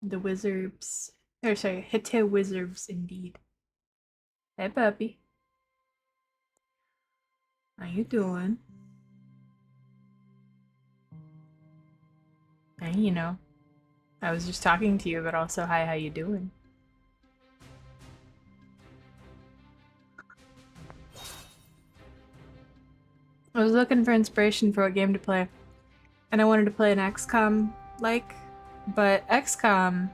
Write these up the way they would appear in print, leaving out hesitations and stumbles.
The wizards. Or sorry, Hitte wizards indeed. Hey puppy. How you doing? Hey, you know. I was just talking to you, but also hi, how you doing? I was looking for inspiration for what game to play, and I wanted to play an XCOM like, but XCOM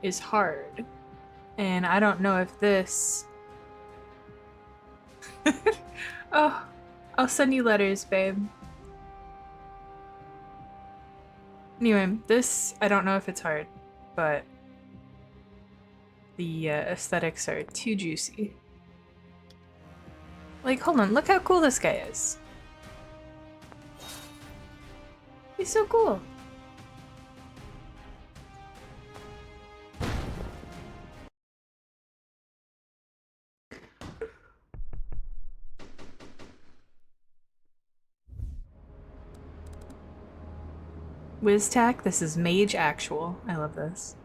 is hard, and I don't know if this. Oh, I'll send you letters, babe. Anyway, this I don't know if it's hard, but the aesthetics are too juicy. Like, hold on, look how cool this guy is. He's so cool. WizTac, this is Mage Actual. I love this.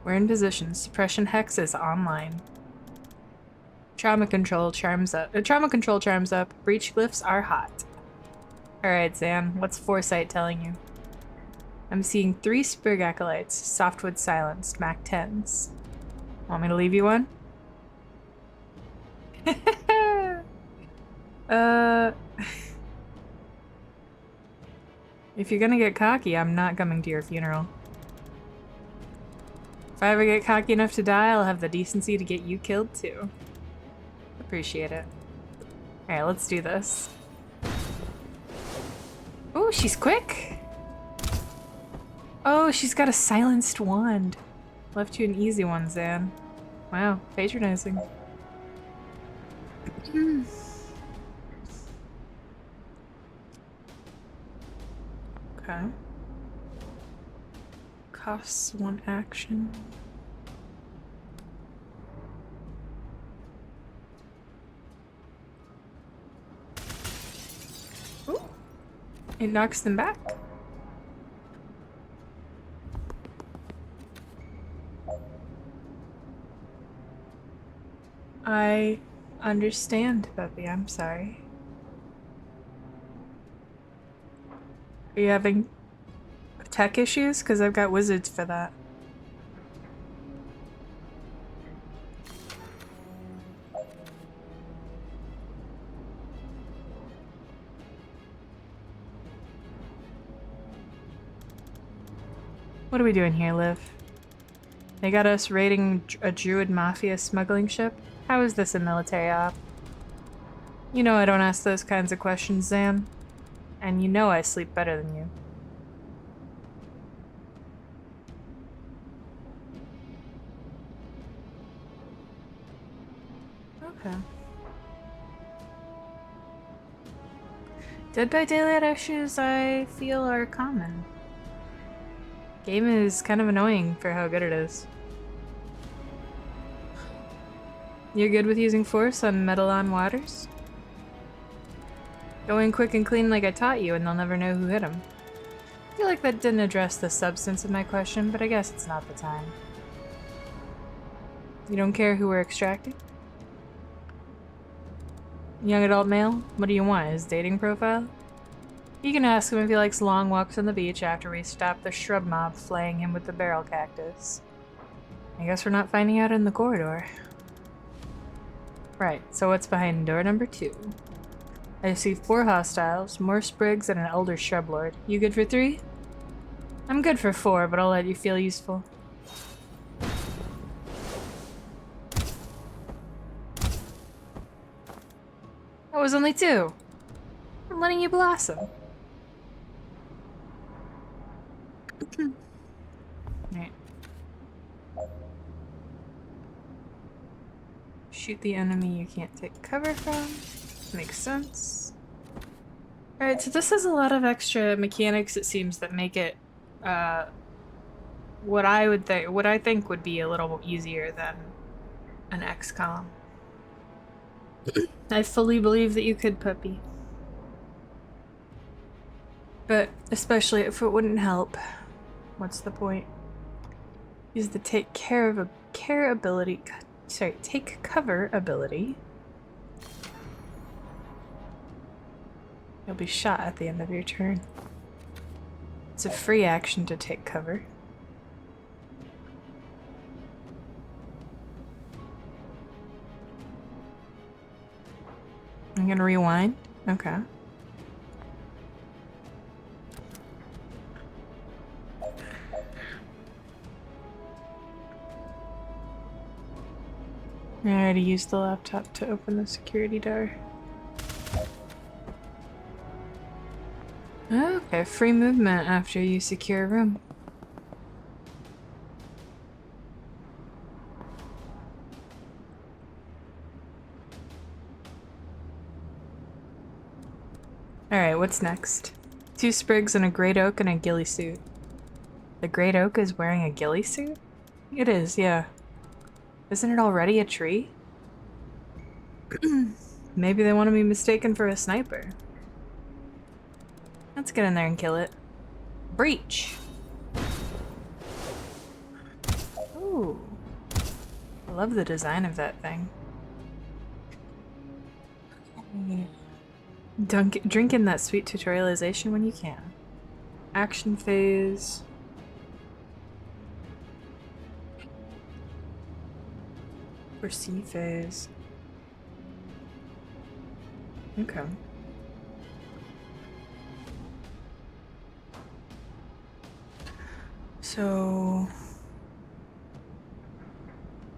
We're in position. Suppression Hex is online. Trauma control charms up. Breach glyphs are hot. Alright, Zan, what's Foresight telling you? I'm seeing 3 Sprig Acolytes, Softwood Silenced, Mac 10s. Want me to leave you one? If you're gonna get cocky, I'm not coming to your funeral. If I ever get cocky enough to die, I'll have the decency to get you killed too. Appreciate it. Alright, let's do this. Oh, she's quick! Oh, she's got a silenced wand. Left you an easy one, Zan. Wow, patronizing. Okay. Costs 1 action. Ooh. It knocks them back. I understand, Peppy. I'm sorry. Are you having tech issues? Because I've got wizards for that. What are we doing here, Liv? They got us raiding a druid mafia smuggling ship? How is this a military op? You know I don't ask those kinds of questions, Zan. And you know I sleep better than you. Okay. Dead by Daylight issues I feel are common. Game is kind of annoying for how good it is. You're good with using force on Metalon Waters? Go in quick and clean like I taught you and they'll never know who hit him. I feel like that didn't address the substance of my question, but I guess it's not the time. You don't care who we're extracting? Young adult male? What do you want, his dating profile? You can ask him if he likes long walks on the beach after we stop the shrub mob flaying him with the barrel cactus. I guess we're not finding out in the corridor. Right, so what's behind door number 2? I see 4 hostiles, more sprigs, and an elder shrub lord. You good for 3? I'm good for 4, but I'll let you feel useful. That was only 2. I'm letting you blossom. Right. Shoot the enemy you can't take cover from. Makes sense. Alright, so this has a lot of extra mechanics, it seems, that make it what I think would be a little easier than an XCOM. I fully believe that you could, puppy. But especially if it wouldn't help. What's the point? Use the take cover ability. You'll be shot at the end of your turn. It's a free action to take cover. I'm gonna rewind. Okay. I already used the laptop to open the security door. Okay, free movement after you secure a room. Alright, what's next? 2 sprigs and a great oak and a ghillie suit. The great oak is wearing a ghillie suit? It is, yeah. Isn't it already a tree? Maybe they want to be mistaken for a sniper. Let's get in there and kill it. Breach! Ooh. I love the design of that thing. Drink in that sweet tutorialization when you can. Action phase. Foresee phase. Okay. So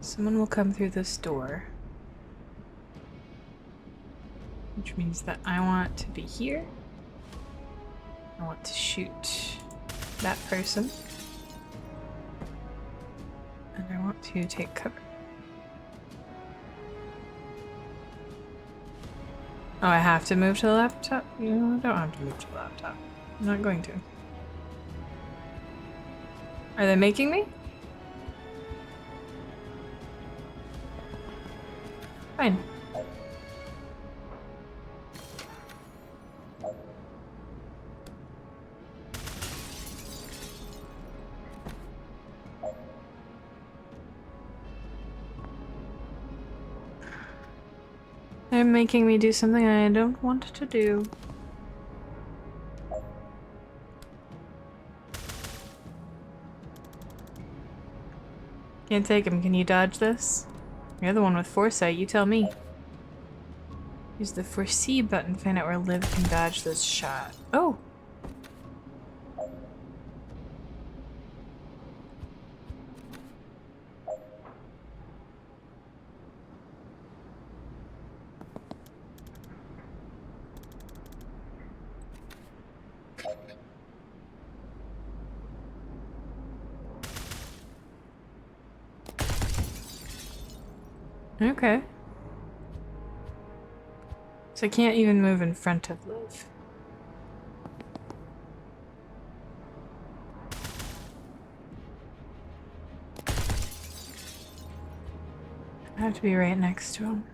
someone will come through this door, which means that I want to be here. I want to shoot that person, and I want to take cover. Oh, I have to move to the laptop? You know, I don't have to move to the laptop. I'm not going to. Are they making me? Fine. They're making me do something I don't want to do. Can't take him. Can you dodge this? You're the one with foresight. You tell me. Use the foresee button to find out where Liv can dodge this shot. Oh! Okay. So I can't even move in front of Liv. I have to be right next to him.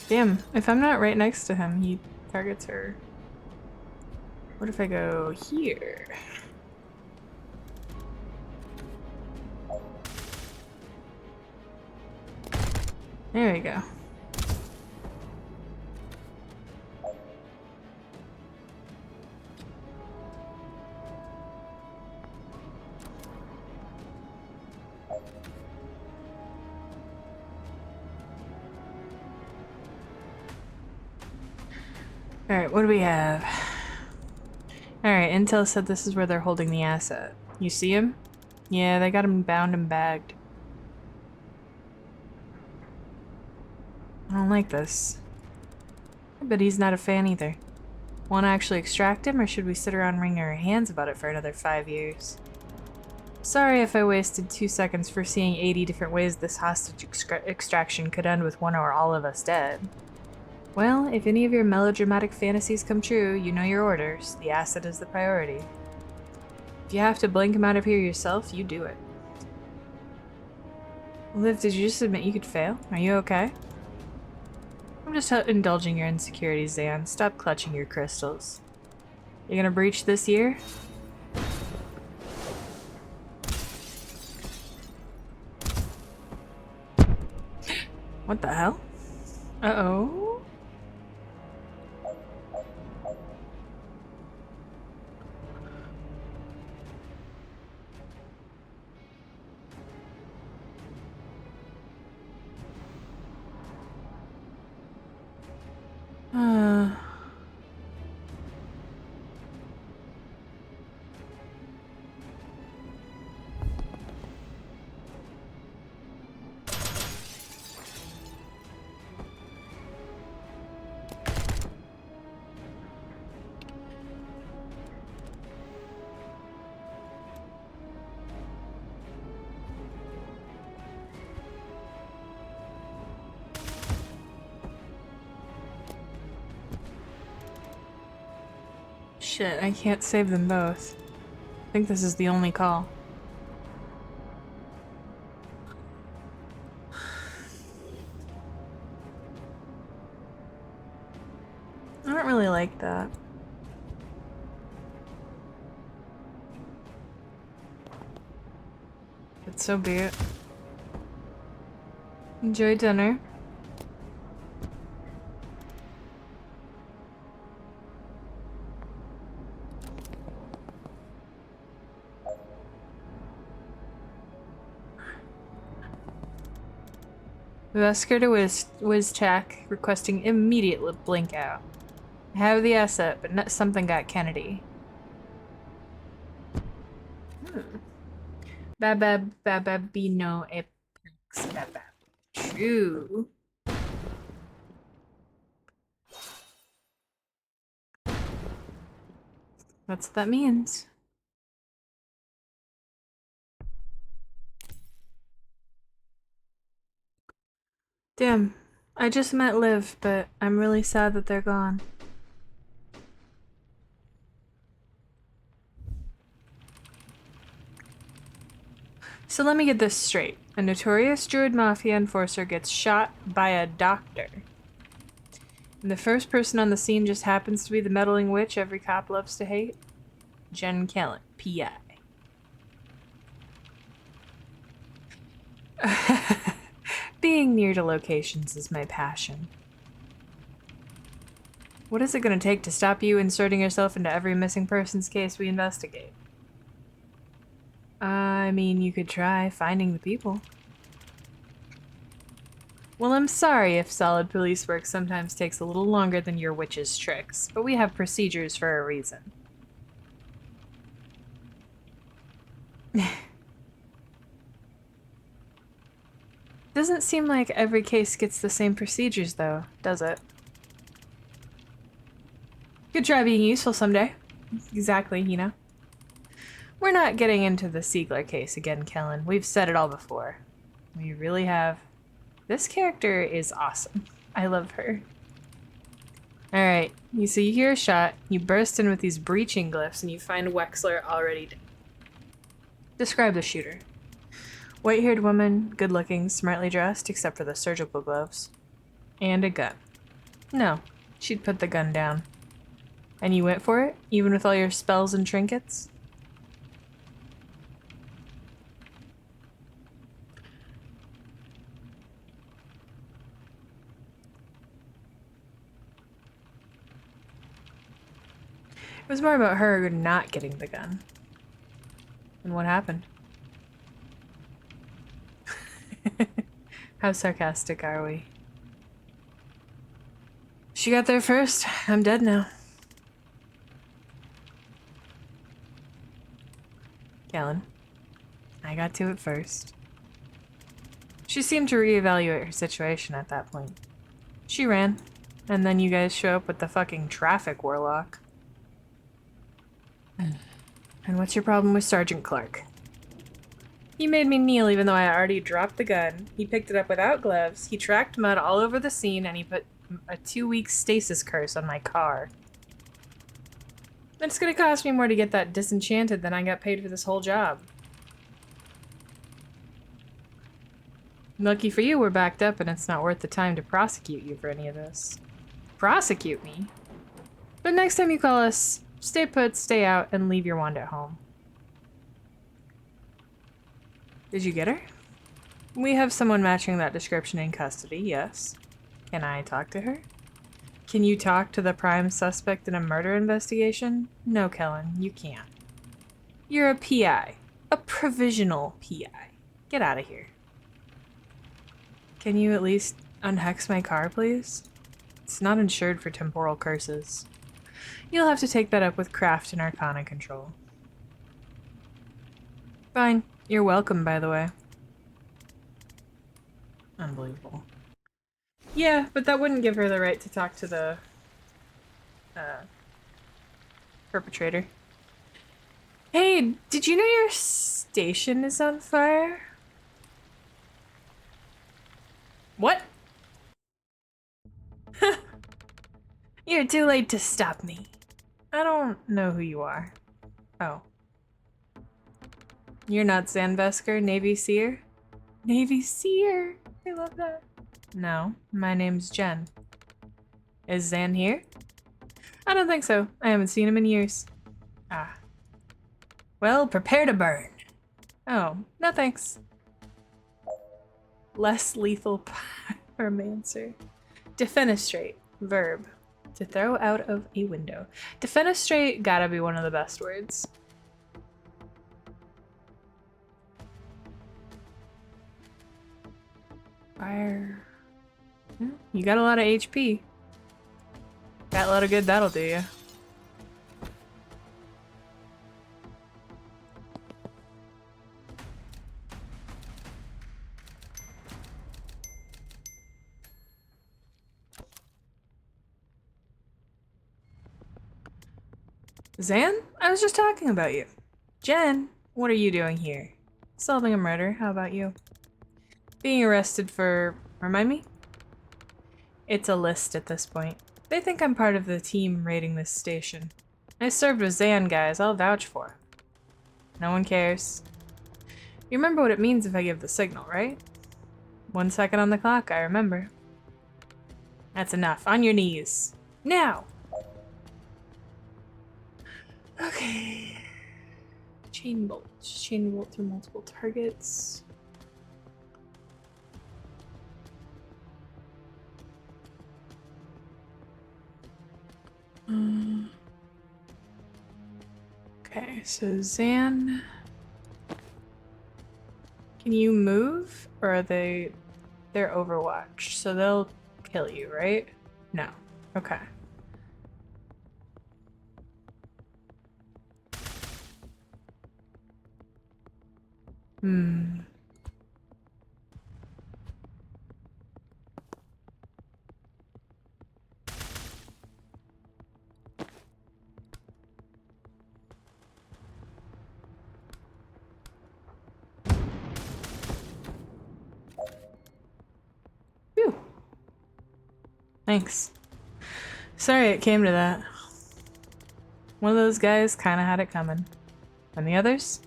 Damn, if I'm not right next to him, he targets her. What if I go here? There we go. Alright, what do we have? Alright, Intel said this is where they're holding the asset. You see him? Yeah, they got him bound and bagged. I don't like this. But he's not a fan either. Want to actually extract him, or should we sit around wringing our hands about it for another 5 years? Sorry if I wasted 2 seconds foreseeing 80 different ways this hostage extraction could end with one or all of us dead. Well, if any of your melodramatic fantasies come true, you know your orders. The asset is the priority. If you have to blink him out of here yourself, you do it. Liv, did you just admit you could fail? Are you okay? I'm just indulging your insecurities, Zan. Stop clutching your crystals. You gonna breach this year? What the hell? Uh-oh. Shit, I can't save them both. I think this is the only call. I don't really like that. But so be it. Enjoy dinner. Vesker to WizChack requesting immediate blink out. I have the asset, but not, something got Kennedy. Bababino epics babab. True. That's what that means. Damn. I just met Liv, but I'm really sad that they're gone. So let me get this straight. A notorious Druid Mafia enforcer gets shot by a doctor. And the first person on the scene just happens to be the meddling witch every cop loves to hate? Jen Kellan, P.I. Being near to locations is my passion. What is it gonna take to stop you inserting yourself into every missing persons case we investigate? I mean, you could try finding the people. Well, I'm sorry if solid police work sometimes takes a little longer than your witch's tricks, but we have procedures for a reason. Doesn't seem like every case gets the same procedures, though, does it? Could try being useful someday. Exactly, you know? We're not getting into the Siegler case again, Kellan. We've said it all before. We really have. This character is awesome. I love her. Alright, so you hear a shot, you burst in with these breaching glyphs, and you find Wexler already dead. Describe the shooter. White-haired woman, good-looking, smartly dressed, except for the surgical gloves. And a gun. No, she'd put the gun down. And you went for it, even with all your spells and trinkets? It was more about her not getting the gun. And what happened? How sarcastic are we? She got there first. I'm dead now. Kellan, I got to it first. She seemed to reevaluate her situation at that point. She ran, and then you guys show up with the fucking traffic warlock. And what's your problem with Sergeant Clark? He made me kneel even though I already dropped the gun. He picked it up without gloves. He tracked mud all over the scene, and he put a 2-week stasis curse on my car. It's gonna cost me more to get that disenchanted than I got paid for this whole job. Lucky for you, we're backed up and it's not worth the time to prosecute you for any of this. Prosecute me? But next time you call us, stay put, stay out, and leave your wand at home. Did you get her? We have someone matching that description in custody, yes. Can I talk to her? Can you talk to the prime suspect in a murder investigation? No, Kellen, you can't. You're a PI. A provisional PI. Get out of here. Can you at least unhex my car, please? It's not insured for temporal curses. You'll have to take that up with Craft and Arcana Control. Fine. You're welcome, by the way. Unbelievable. Yeah, but that wouldn't give her the right to talk to the perpetrator. Hey, did you know your station is on fire? What? You're too late to stop me. I don't know who you are. Oh. You're not Zan Vesker, Navy Seer? Navy Seer! I love that. No, my name's Jen. Is Zan here? I don't think so. I haven't seen him in years. Ah. Well, prepare to burn. Oh, no thanks. Less lethal pyromancer. Defenestrate. Verb. To throw out of a window. Defenestrate gotta be one of the best words. Fire. You got a lot of HP. Got a lot of good that'll do you. Zan? I was just talking about you. Jen, what are you doing here? Solving a murder, how about you? Being arrested for... remind me? It's a list at this point. They think I'm part of the team raiding this station. I served with Zan guys, I'll vouch for. No one cares. You remember what it means if I give the signal, right? 1 second on the clock, I remember. That's enough. On your knees. Now! Okay. Chain bolt. Chain bolt through multiple targets. Okay, so Zan. Can you move? Or are they... they're Overwatch, so they'll kill you, right? No. Okay. Phew. Thanks. Sorry it came to that. One of those guys kinda had it coming. And the others?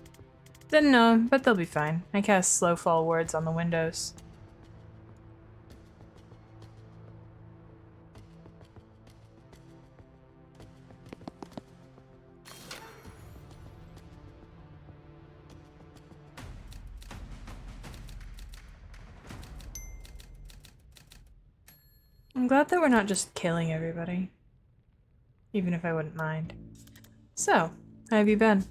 Didn't know, but they'll be fine. I cast slow fall wards on the windows. I'm glad that we're not just killing everybody. Even if I wouldn't mind. So, how have you been?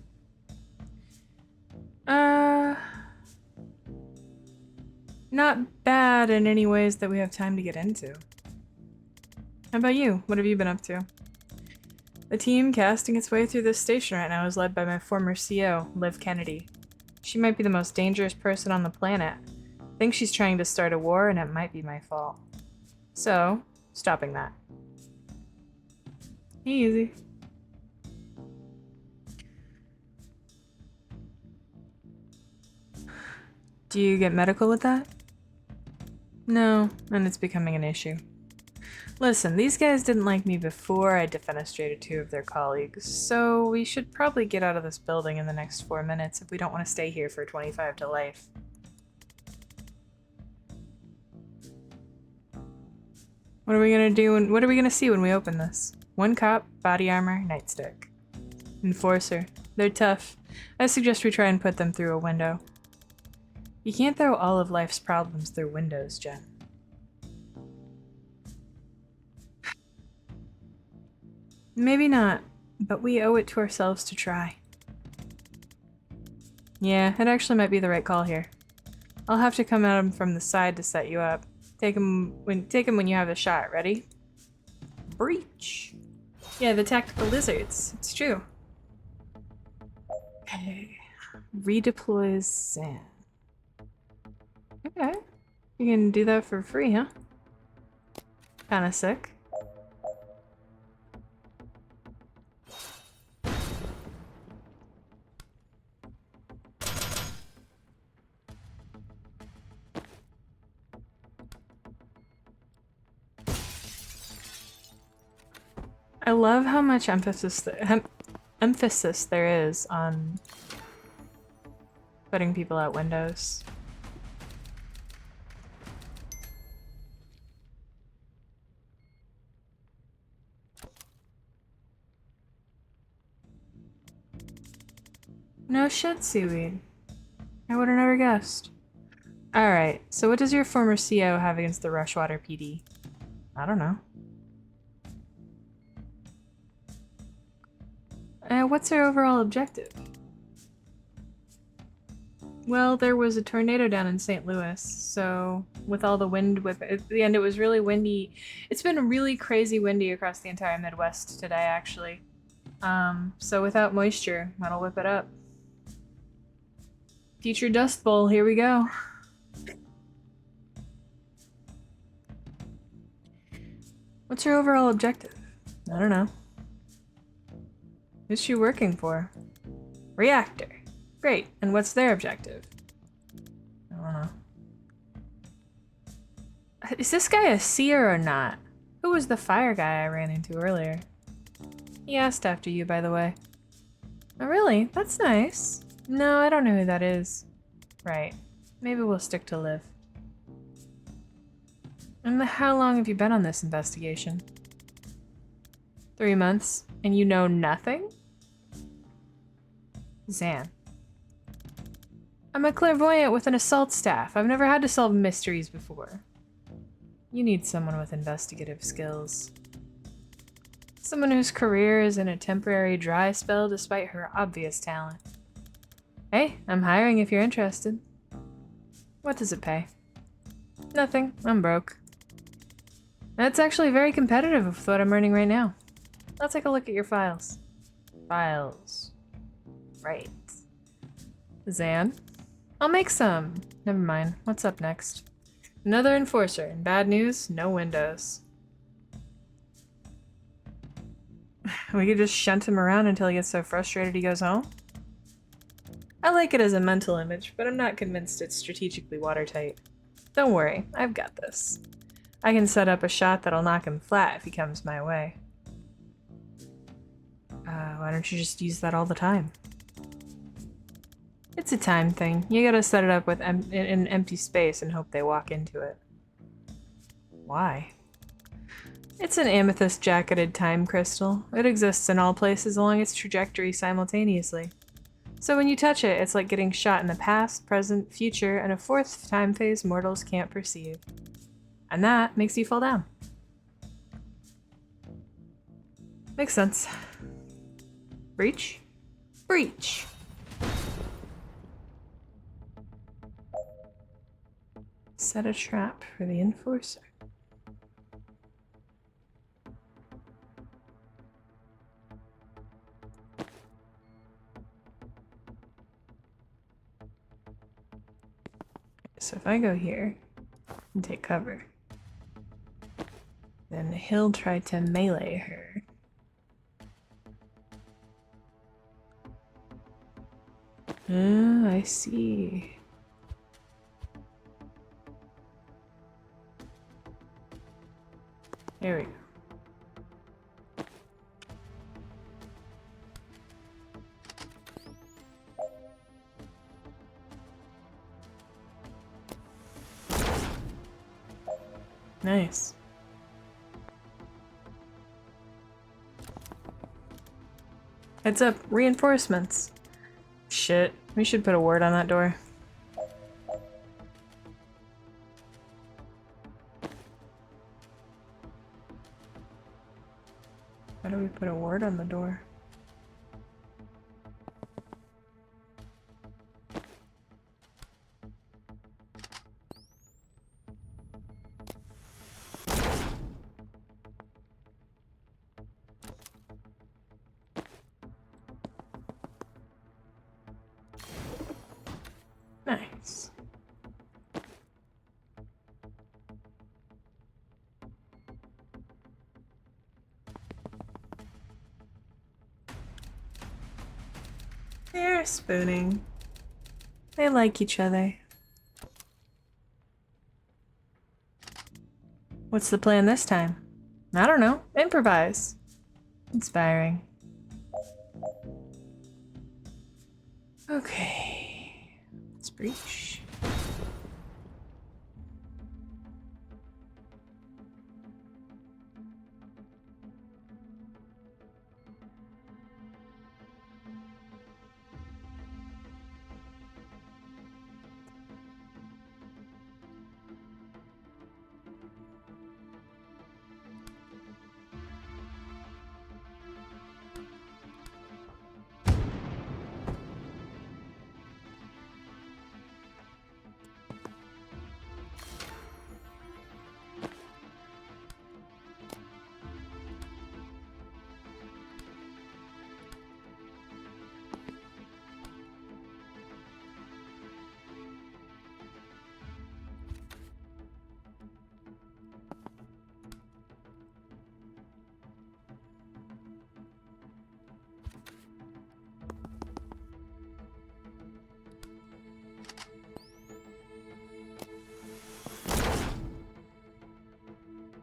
Not bad in any ways that we have time to get into. How about you? What have you been up to? The team casting its way through this station right now is led by my former CO, Liv Kennedy. She might be the most dangerous person on the planet. I think she's trying to start a war and it might be my fault. So, stopping that. Easy. Do you get medical with that? No, and it's becoming an issue. Listen, these guys didn't like me before I defenestrated 2 of their colleagues, so we should probably get out of this building in the next 4 minutes if we don't want to stay here for 25 to life. What are we gonna do and what are we gonna see when we open this? One cop, body armor, nightstick. Enforcer. They're tough. I suggest we try and put them through a window. You can't throw all of life's problems through windows, Jen. Maybe not, but we owe it to ourselves to try. Yeah, it actually might be the right call here. I'll have to come at him from the side to set you up. Take him when you have a shot. Ready? Breach. Yeah, the tactical lizards. It's true. Okay. Redeploys Zan. Okay. You can do that for free, huh? Kinda sick. I love how much emphasis there is on putting people out windows. No shit, Seaweed. I would have never guessed. Alright, so what does your former CO have against the Rushwater PD? I don't know. What's her overall objective? Well, there was a tornado down in St. Louis, so with all the wind at the end it was really windy. It's been really crazy windy across the entire Midwest today, actually. So without moisture, that'll whip it up. Future Dust Bowl, here we go. What's her overall objective? I don't know. Who's she working for? Reactor. Great, and what's their objective? I don't know. Is this guy a seer or not? Who was the fire guy I ran into earlier? He asked after you, by the way. Oh really? That's nice. No, I don't know who that is. Right. Maybe we'll stick to Liv. And how long have you been on this investigation? 3 months, and you know nothing? Zan. I'm a clairvoyant with an assault staff. I've never had to solve mysteries before. You need someone with investigative skills. Someone whose career is in a temporary dry spell despite her obvious talent. Hey, I'm hiring if you're interested. What does it pay? Nothing. I'm broke. That's actually very competitive with what I'm earning right now. Let's take a look at your files. Files. Right. Zan? I'll make some. Never mind. What's up next? Another enforcer. And bad news, no windows. We could just shunt him around until he gets so frustrated he goes home? I like it as a mental image, but I'm not convinced it's strategically watertight. Don't worry, I've got this. I can set up a shot that'll knock him flat if he comes my way. Why don't you just use that all the time? It's a time thing. You gotta set it up with in an empty space and hope they walk into it. Why? It's an amethyst-jacketed time crystal. It exists in all places along its trajectory simultaneously. So when you touch it, it's like getting shot in the past, present, future, and a fourth time phase mortals can't perceive. And that makes you fall down. Makes sense. Breach? Breach! Set a trap for the enforcer. So if I go here and take cover, then he'll try to melee her. Oh, I see. There we go. Nice. Heads up, reinforcements. Shit, we should put a word on that door. How do we put a word on the door? Nice. They're spooning. They like each other. What's the plan this time? I don't know. Improvise. Inspiring. Okay. Let's breach.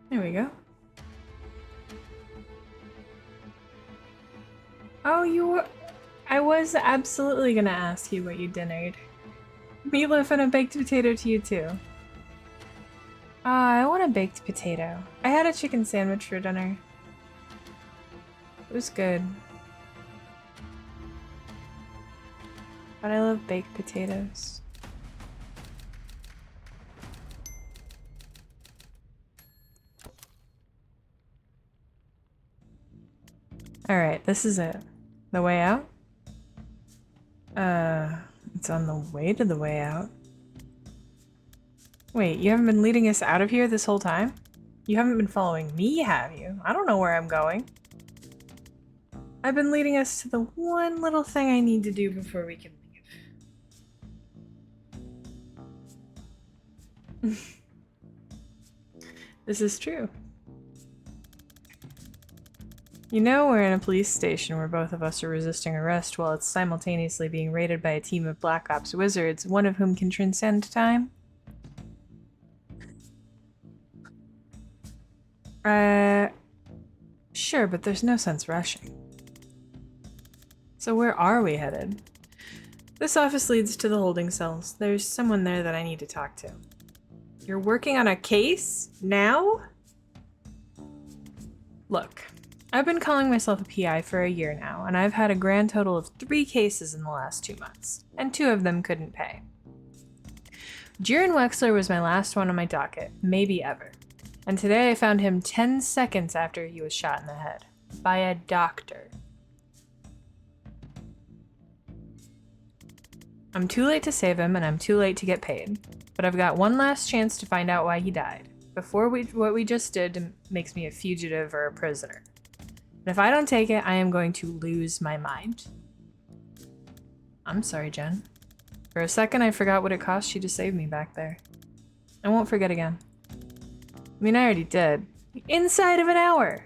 There we go. Oh, you were... I was absolutely gonna ask you what you dinnered. Meatloaf and a baked potato to you too. Ah, I want a baked potato. I had a chicken sandwich for dinner. It was good. But I love baked potatoes. Alright, this is it. The way out? It's on the way to the way out. Wait, you haven't been leading us out of here this whole time? You haven't been following me, have you? I don't know where I'm going. I've been leading us to the one little thing I need to do before we can leave. This is true. You know we're in a police station where both of us are resisting arrest while it's simultaneously being raided by a team of Black Ops wizards, one of whom can transcend time? Sure, but there's no sense rushing. So where are we headed? This office leads to the holding cells. There's someone there that I need to talk to. You're working on a case? Now? Look. I've been calling myself a PI for a year now, and I've had a grand total of 3 cases in the last 2 months, and 2 of them couldn't pay. Jiren Wexler was my last one on my docket, maybe ever. And today I found him 10 seconds after he was shot in the head. By a doctor. I'm too late to save him, and I'm too late to get paid. But I've got one last chance to find out why he died. What we just did makes me a fugitive or a prisoner. And if I don't take it, I am going to lose my mind. I'm sorry, Jen. For a second, I forgot what it cost you to save me back there. I won't forget again. I mean, I already did. Inside of an hour!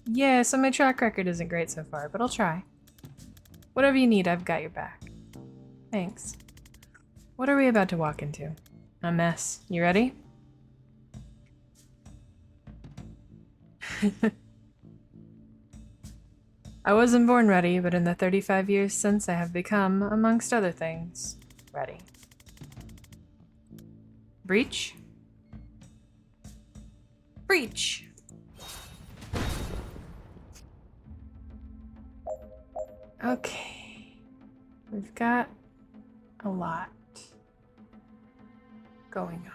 Yeah, so my track record isn't great so far, but I'll try. Whatever you need, I've got your back. Thanks. What are we about to walk into? A mess. You ready? I wasn't born ready, but in the 35 years since I have become, amongst other things, ready. Breach? Breach! Okay. We've got a lot going on.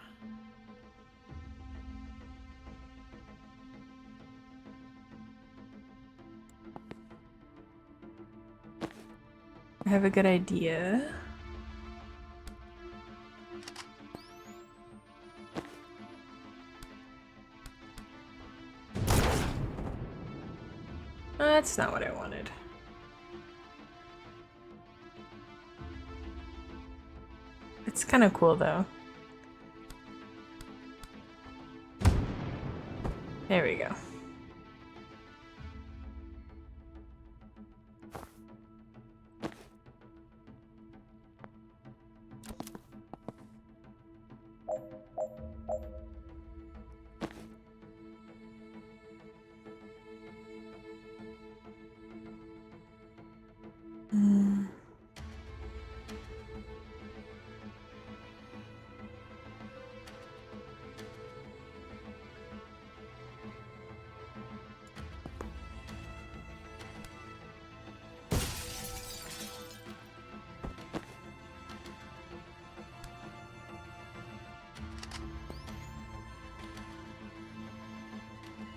I have a good idea. That's not what I wanted. It's kind of cool though. There we go.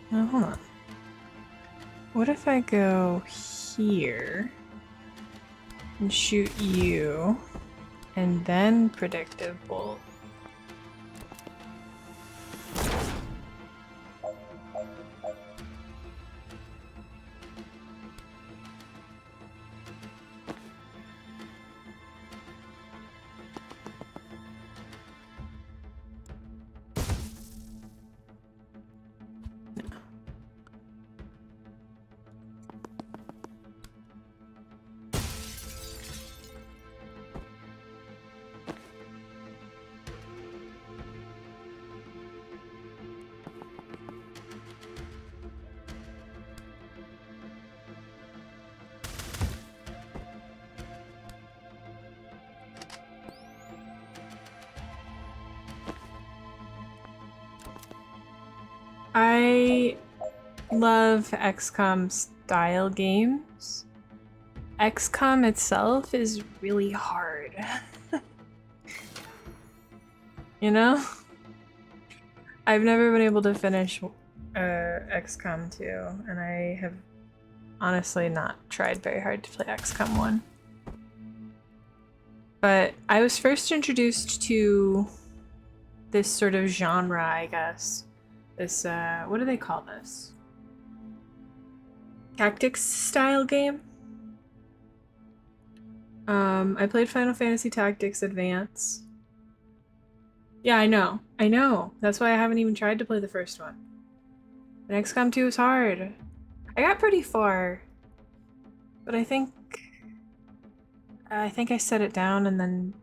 Oh, hold on. What if I go here and shoot you and then predictive bolt? I love XCOM style games. XCOM itself is really hard. You know? I've never been able to finish XCOM 2, and I have honestly not tried very hard to play XCOM 1. But I was first introduced to this sort of genre, I guess. This, what do they call this? Tactics style game? I played Final Fantasy Tactics Advance. Yeah, I know. I know. That's why I haven't even tried to play the first one. And XCOM 2 is hard. I got pretty far, but I think I set it down and then...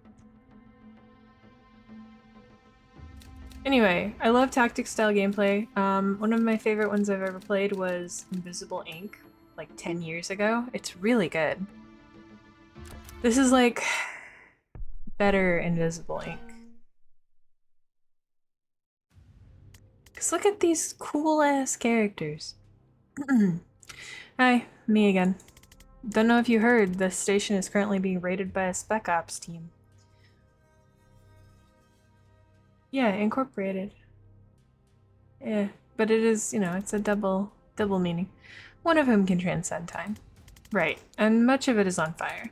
Anyway, I love tactics style gameplay. One of my favorite ones I've ever played was Invisible Ink, like 10 years ago. It's really good. This is like better Invisible Ink. Cause look at these cool ass characters. Hi, me again. Don't know if you heard, the station is currently being raided by a Spec Ops team. Yeah, incorporated. Yeah, but it is, you know, it's a double meaning. One of whom can transcend time. Right, and much of it is on fire.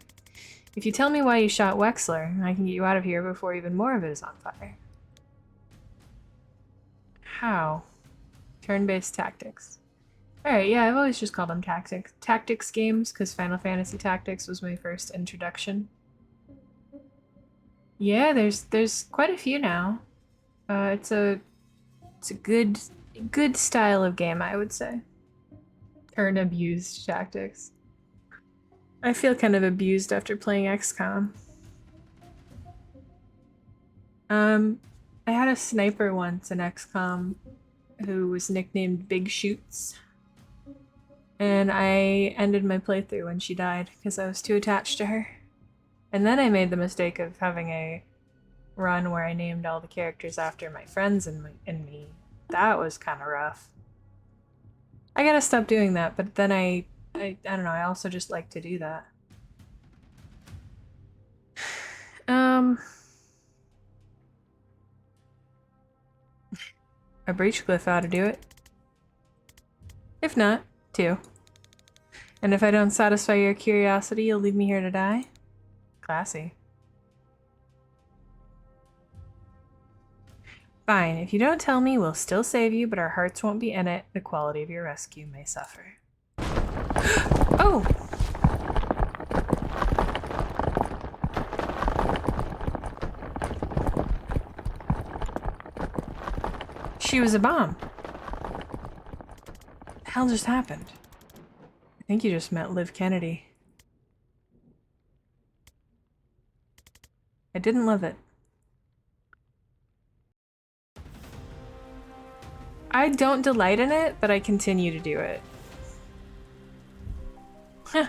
If you tell me why you shot Wexler, I can get you out of here before even more of it is on fire. How? Turn-based tactics. Alright, yeah, I've always just called them tactics games, because Final Fantasy Tactics was my first introduction. Yeah, there's quite a few now. It's a good style of game, I would say. Turn-abused tactics. I feel kind of abused after playing XCOM. I had a sniper once in XCOM who was nicknamed Big Shoots. And I ended my playthrough when she died because I was too attached to her. And then I made the mistake of having a run where I named all the characters after my friends and me. That was kind of rough. I gotta stop doing that, but then I don't know, I also just like to do that. A Breachcliff ought to do it. If not, two. And if I don't satisfy your curiosity, you'll leave me here to die? Classy. Fine, if you don't tell me, we'll still save you, but our hearts won't be in it. The quality of your rescue may suffer. Oh! She was a bomb. What the hell just happened? I think you just met Liv Kennedy. I didn't love it. I don't delight in it, but I continue to do it. Huh.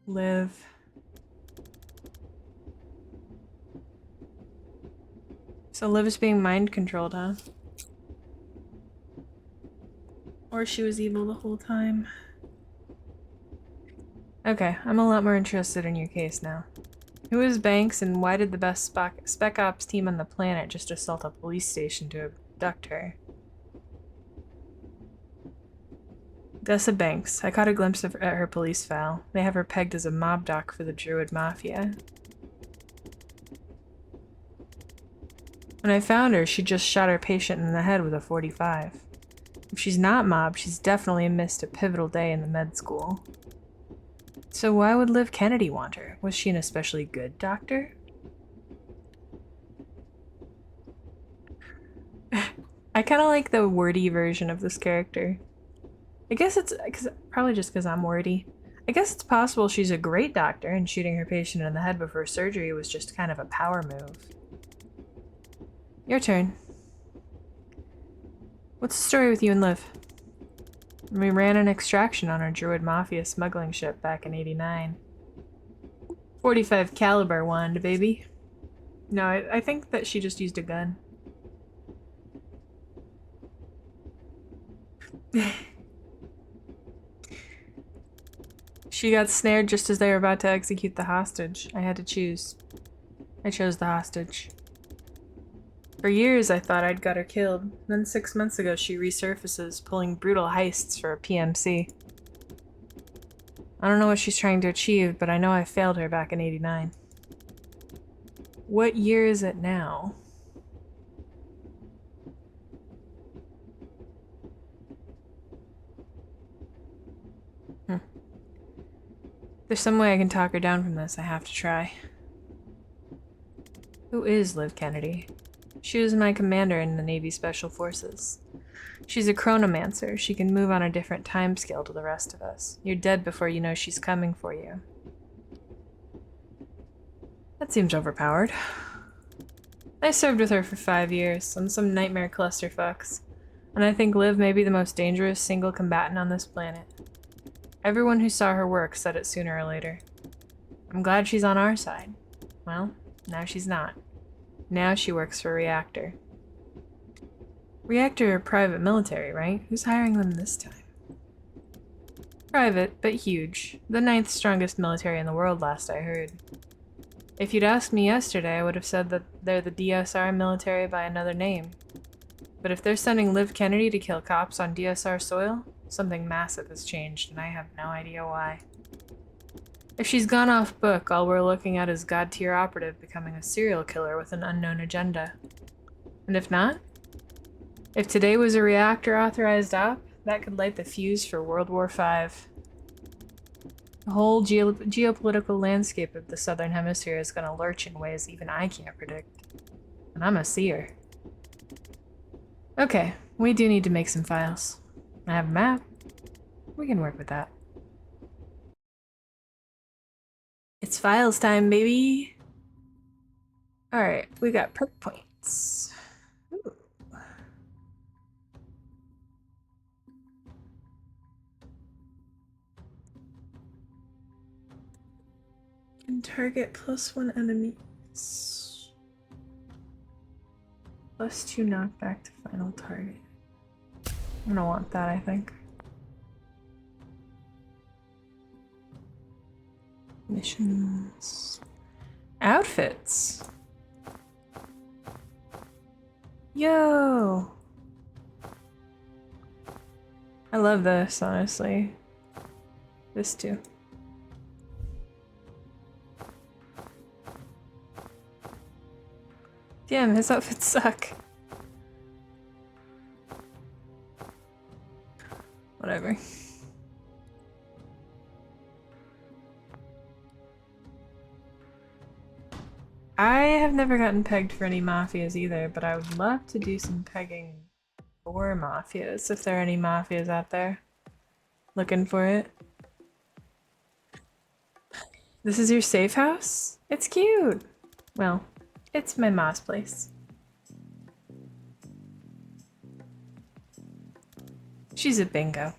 Liv. So Liv is being mind controlled, huh? Or she was evil the whole time. Okay, I'm a lot more interested in your case now. Who is Banks and why did the best spec ops team on the planet just assault a police station to abduct her? Dessa Banks. I caught a glimpse at her police file. They have her pegged as a mob doc for the Druid Mafia. When I found her, she just shot her patient in the head with a .45. If she's not mobbed, she's definitely missed a pivotal day in the med school. So why would Liv Kennedy want her? Was she an especially good doctor? I kind of like the wordy version of this character. I guess it's probably just because I'm wordy. I guess it's possible she's a great doctor and shooting her patient in the head before surgery was just kind of a power move. Your turn. What's the story with you and Liv? We ran an extraction on our Druid Mafia smuggling ship back in '89. 45 caliber wand, baby. No, I think that she just used a gun. She got snared just as they were about to execute the hostage. I had to choose. I chose the hostage. For years, I thought I'd got her killed. Then 6 months ago, she resurfaces, pulling brutal heists for a PMC. I don't know what she's trying to achieve, but I know I failed her back in '89. What year is it now? There's some way I can talk her down from this. I have to try. Who is Liv Kennedy? She was my commander in the Navy Special Forces. She's a chronomancer. She can move on a different time scale to the rest of us. You're dead before you know she's coming for you. That seems overpowered. I served with her for 5 years on some nightmare clusterfucks, and I think Liv may be the most dangerous single combatant on this planet. Everyone who saw her work said it sooner or later. I'm glad she's on our side. Well, now she's not. Now she works for Reactor. Reactor are private military, right? Who's hiring them this time? Private, but huge. The 9th strongest military in the world, last I heard. If you'd asked me yesterday, I would have said that they're the DSR military by another name. But if they're sending Liv Kennedy to kill cops on DSR soil, something massive has changed, and I have no idea why. If she's gone off book, all we're looking at is God-tier operative becoming a serial killer with an unknown agenda. And if not? If today was a Reactor-authorized op, that could light the fuse for World War V. The whole geopolitical landscape of the Southern Hemisphere is going to lurch in ways even I can't predict. And I'm a seer. Okay, we do need to make some files. I have a map. We can work with that. It's files time, baby! Alright, we got perk points. Ooh. Can target +1 enemies. +2 knockback to final target. I'm gonna want that, I think. Missions. Outfits. Yo! I love this, honestly. This too. Damn, his outfits suck. Whatever. I have never gotten pegged for any mafias either, but I would love to do some pegging for mafias, if there are any mafias out there looking for it. This is your safe house? It's cute! Well, it's my ma's place. She's a bingo.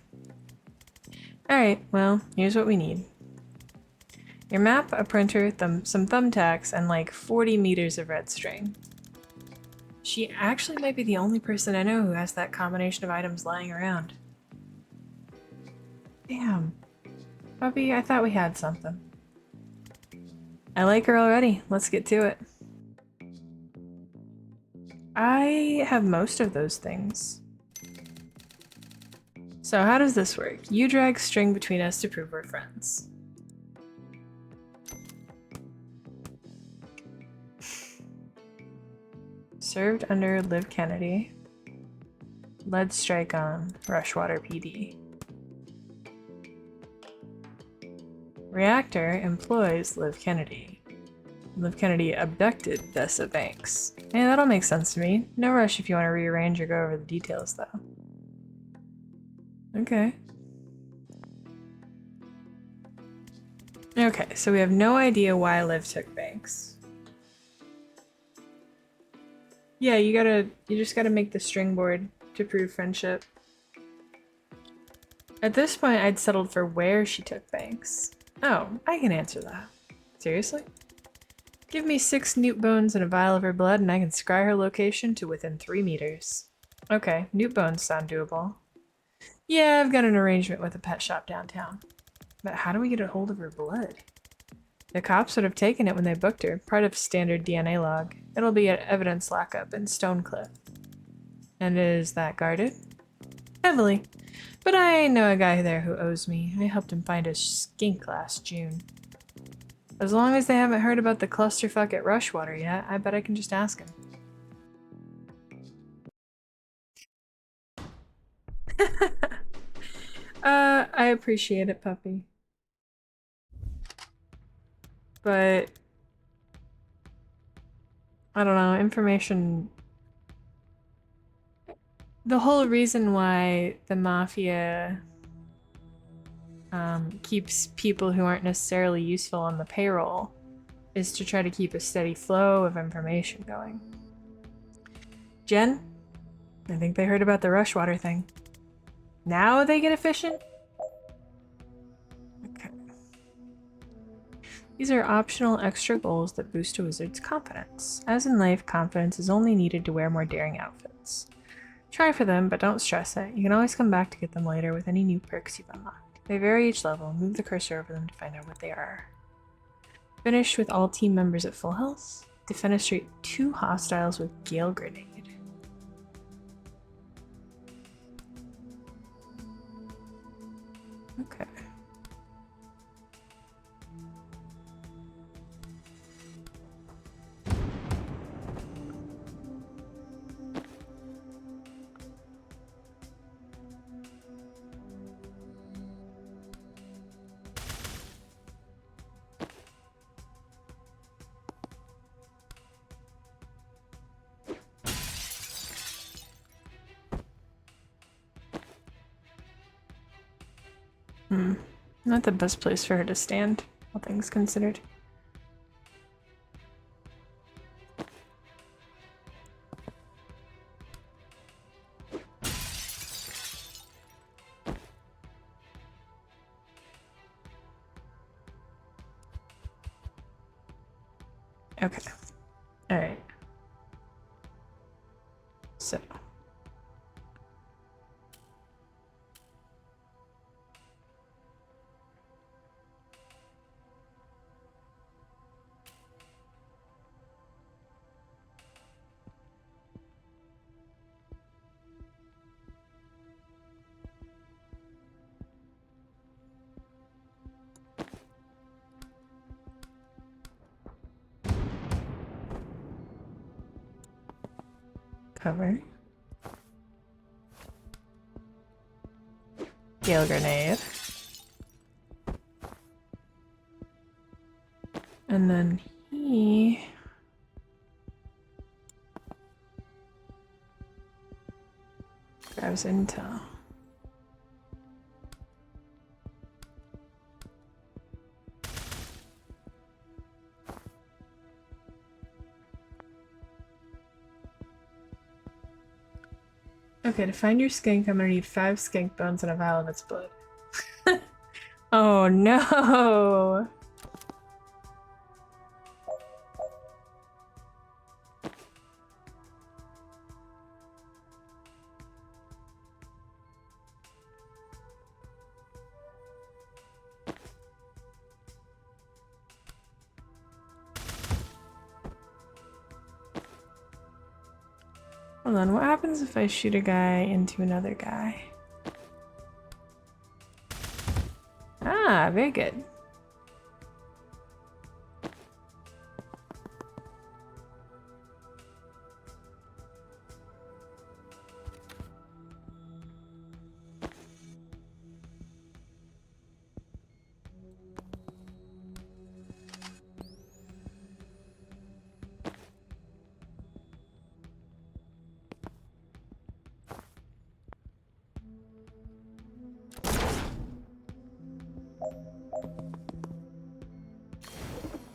Alright, well, here's what we need. Your map, a printer, some thumbtacks, and like 40 meters of red string. She actually might be the only person I know who has that combination of items lying around. Damn. Puppy, I thought we had something. I like her already. Let's get to it. I have most of those things. So how does this work? You drag string between us to prove we're friends. Served under Liv Kennedy. Lead strike on Rushwater PD. Reactor employs Liv Kennedy. Liv Kennedy abducted Dessa Banks. Yeah, that'll make sense to me. No rush if you want to rearrange or go over the details, though. Okay. Okay, so we have no idea why Liv took Banks. Yeah, you just gotta make the string board to prove friendship. At this point, I'd settled for where she took Banks. Oh, I can answer that. Seriously? Give me 6 newt bones and a vial of her blood and I can scry her location to within 3 meters. Okay, newt bones sound doable. Yeah, I've got an arrangement with a pet shop downtown. But how do we get a hold of her blood? The cops would have taken it when they booked her, part of standard DNA log. It'll be at evidence lockup in Stonecliff. And is that guarded? Heavily. But I know a guy there who owes me. I helped him find a skink last June. As long as they haven't heard about the clusterfuck at Rushwater yet, I bet I can just ask him. I appreciate it, puppy. But I don't know, information. The whole reason why the mafia keeps people who aren't necessarily useful on the payroll is to try to keep a steady flow of information going. Jen, I think they heard about the Rushwater thing. Now they get efficient? Okay. These are optional extra goals that boost a wizard's confidence. As in life, confidence is only needed to wear more daring outfits. Try for them, but don't stress it. You can always come back to get them later with any new perks you've unlocked. They vary each level. Move the cursor over them to find out what they are. Finish with all team members at full health. Defenestrate 2 hostiles with Gale Grenade. Okay. Not the best place for her to stand, all things considered. Okay. Alright. So. cover. Gale grenade. And then he... grabs intel. Okay, to find your skink, I'm gonna need 5 skink bones and a vial of its blood. Oh no! Hold on, what happens if I shoot a guy into another guy? Ah, very good.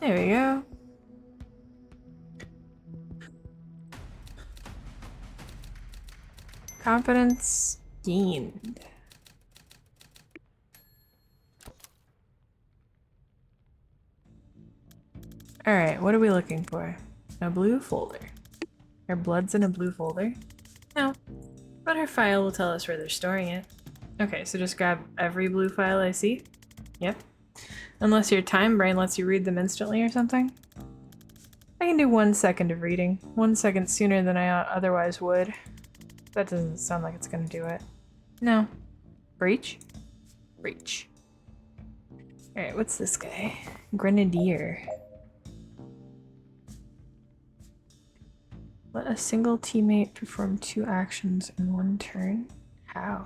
There we go. Confidence gained. Alright, what are we looking for? A blue folder. Our blood's in a blue folder? No. But our file will tell us where they're storing it. Okay, so just grab every blue file I see? Yep. Unless your time brain lets you read them instantly or something. I can do 1 second of reading. 1 second sooner than I otherwise would. That doesn't sound like it's gonna do it. No. Breach? Breach. Alright, what's this guy? Grenadier. Let a single teammate perform 2 actions in 1 turn? How?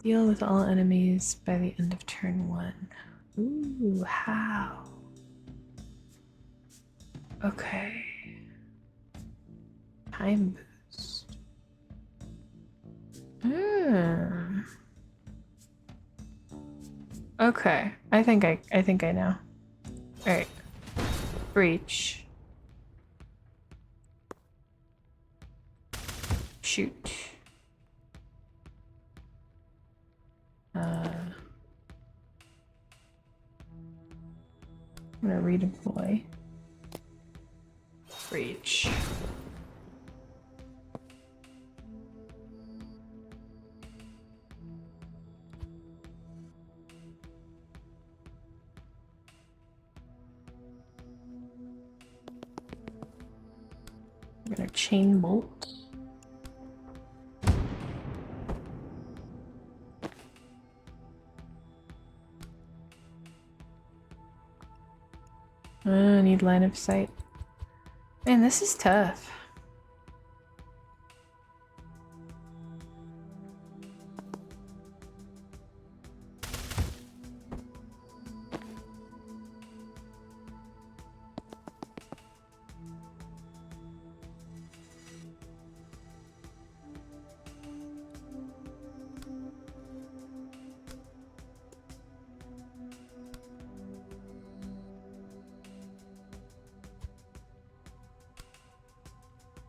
Deal with all enemies by the end of turn 1. Ooh, how? Okay. Time boost. Okay, I think I know. Alright. Breach. Shoot. I'm gonna redeploy. Breach. I'm gonna chain bolt. I need line of sight. Man, this is tough.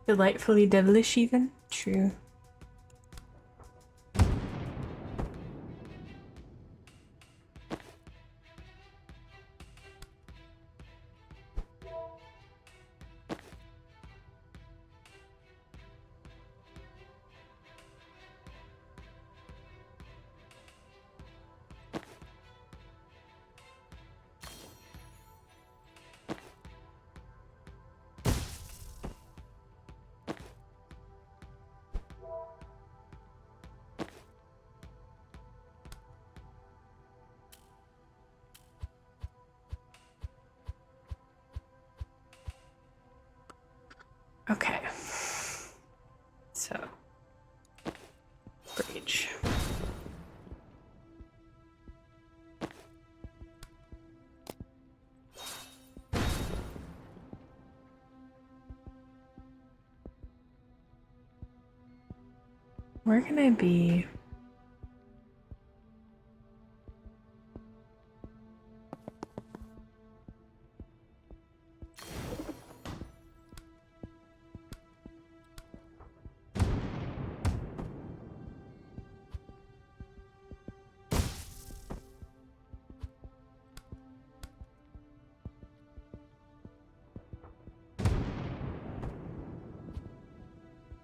Delightfully devilish even? True. Okay. So, breach. Where can I be?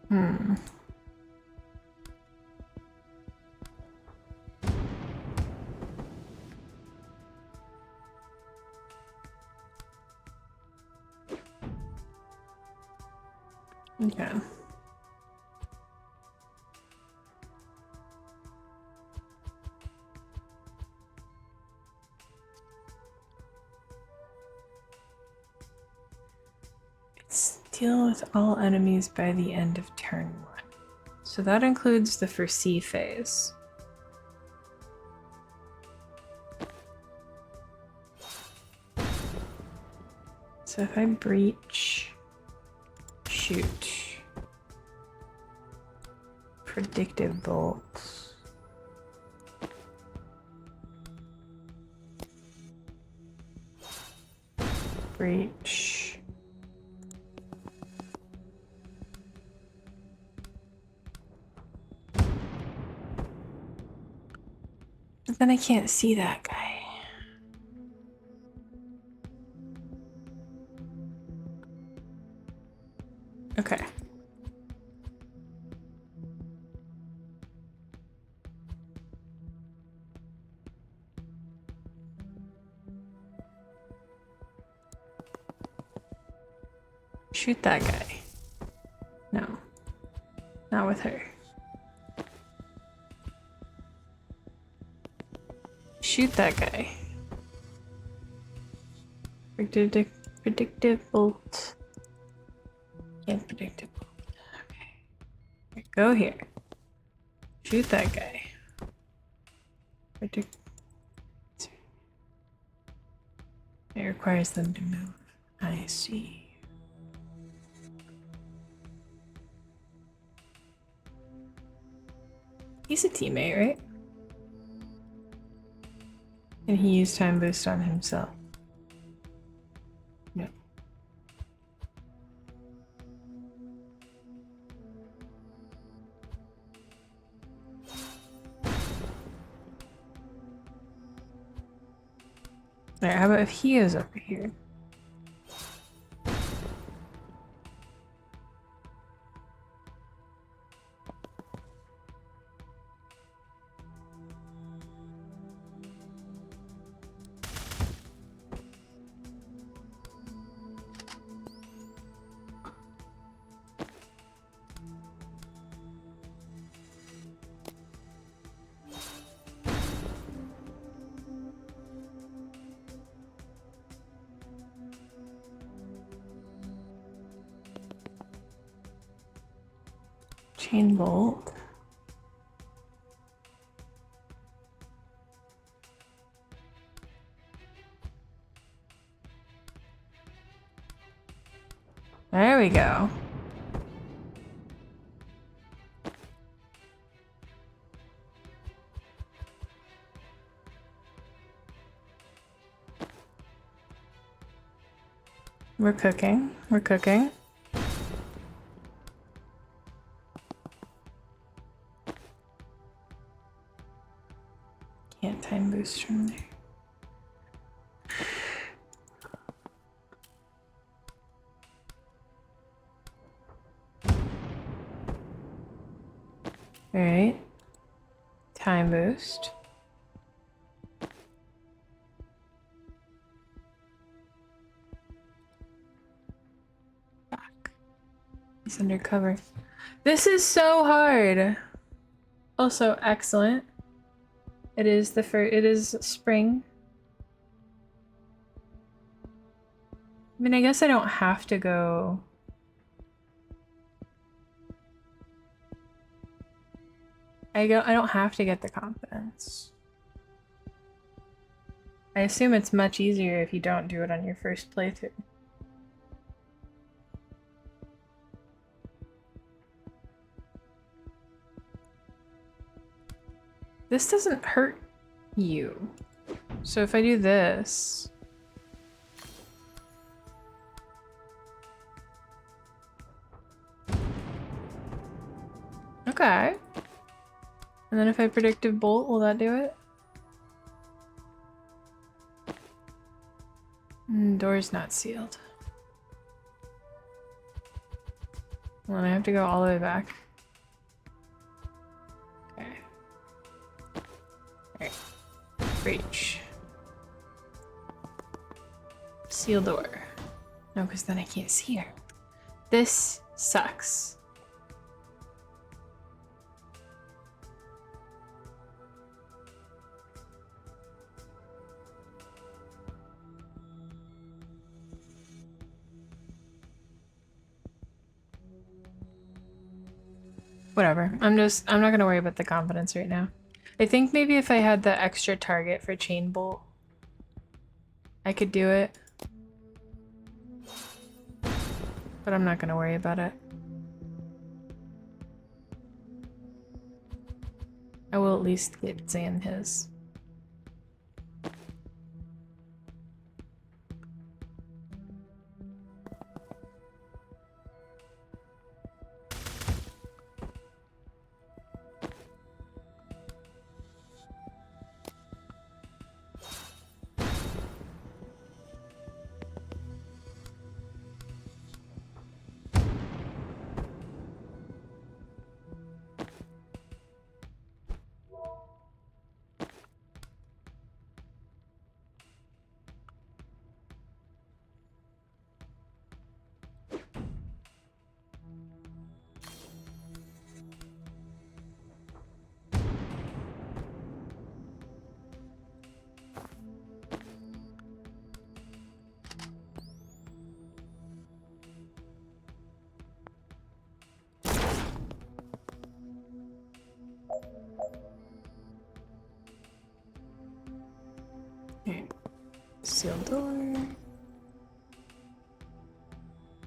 Hmm. Okay. Deal with all enemies by the end of turn 1. So that includes the foresee phase. So if I breach, shoot, predictive bolts. Breach. But then I can't see that guy. Okay. Shoot that guy. No. Not with her. Shoot that guy. Predictive bolt. Can't predictive bolt. Okay. Go here. Shoot that guy. It requires them to move. I see. He's a teammate, right? And he used time boost on himself. No. Alright, how about if he is over here? Chain bolt. There we go. We're cooking. We're cooking. Can't time boost from there. Alright. Time boost. Back. He's undercover. This is so hard. Also excellent. It is spring. I mean, I guess I don't have to go I don't have to get the confidence. I assume it's much easier if you don't do it on your first playthrough. This doesn't hurt you. So if I do this... Okay. And then if I predictive bolt, will that do it? Door's not sealed. Well, I have to go all the way back. Okay. Alright. Breach. Seal door. No, because then I can't see her. This sucks. Whatever. I'm not gonna worry about the confidence right now. I think maybe if I had the extra target for chain bolt, I could do it. But I'm not gonna worry about it. I will at least get Zan his. Okay. Seal door.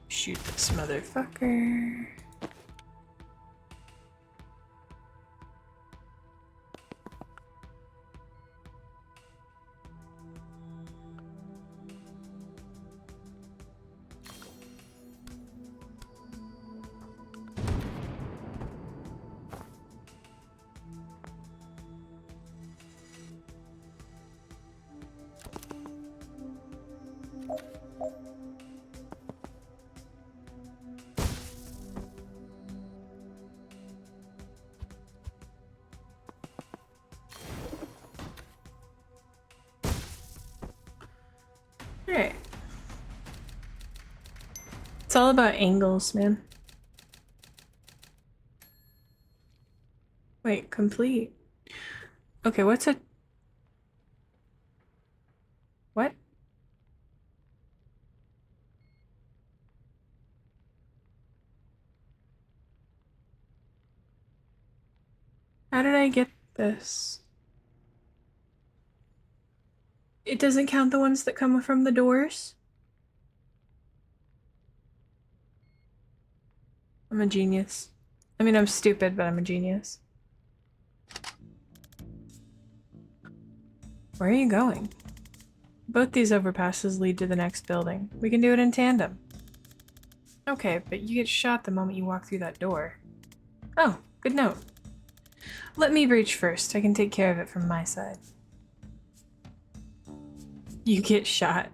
Shoot this motherfucker. Alright. It's all about angles, man. Wait, complete. Okay, what's a... What? How did I get this? It doesn't count the ones that come from the doors? I'm a genius. I mean, I'm stupid, but I'm a genius. Where are you going? Both these overpasses lead to the next building. We can do it in tandem. Okay, but you get shot the moment you walk through that door. Oh, good note. Let me breach first. I can take care of it from my side. You get shot.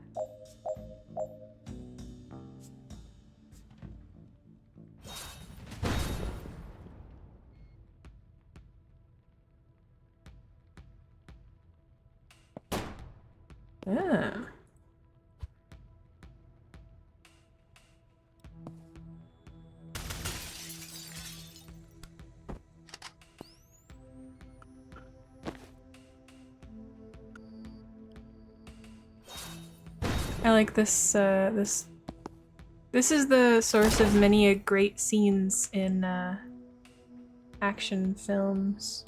Ah. I like this, this is the source of many a great scenes in Action films.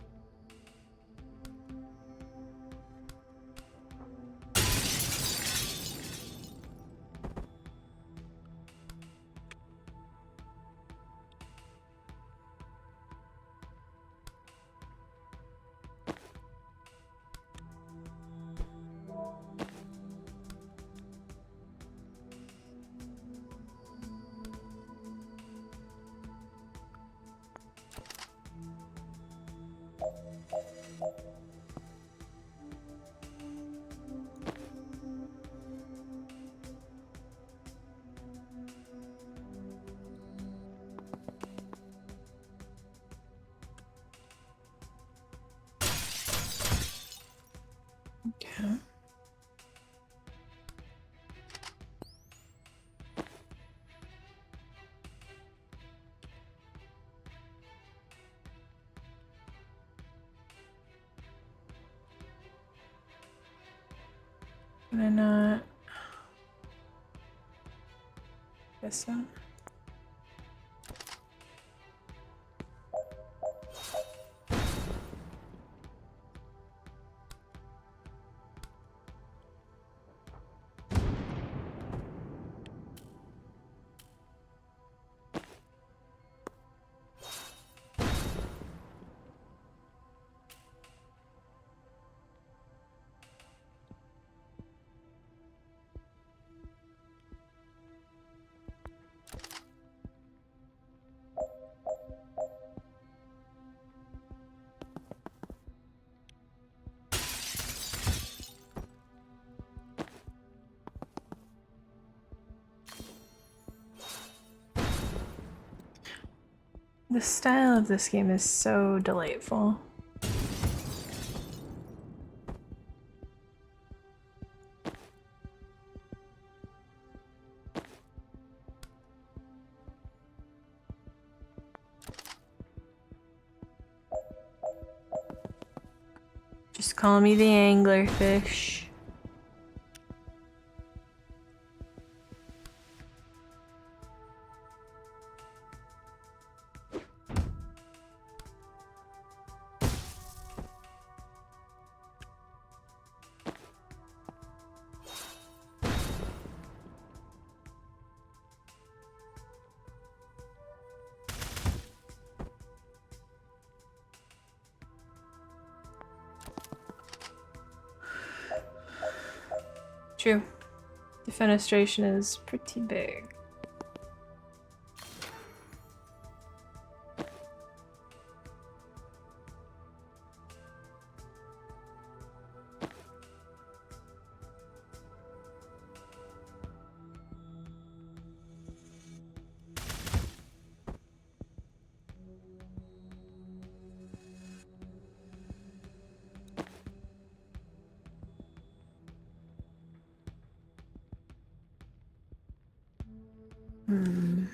Okay. Can I not? Guess so. The style of this game is so delightful. Just call me the anglerfish. True. Defenestration is pretty big. Hmm.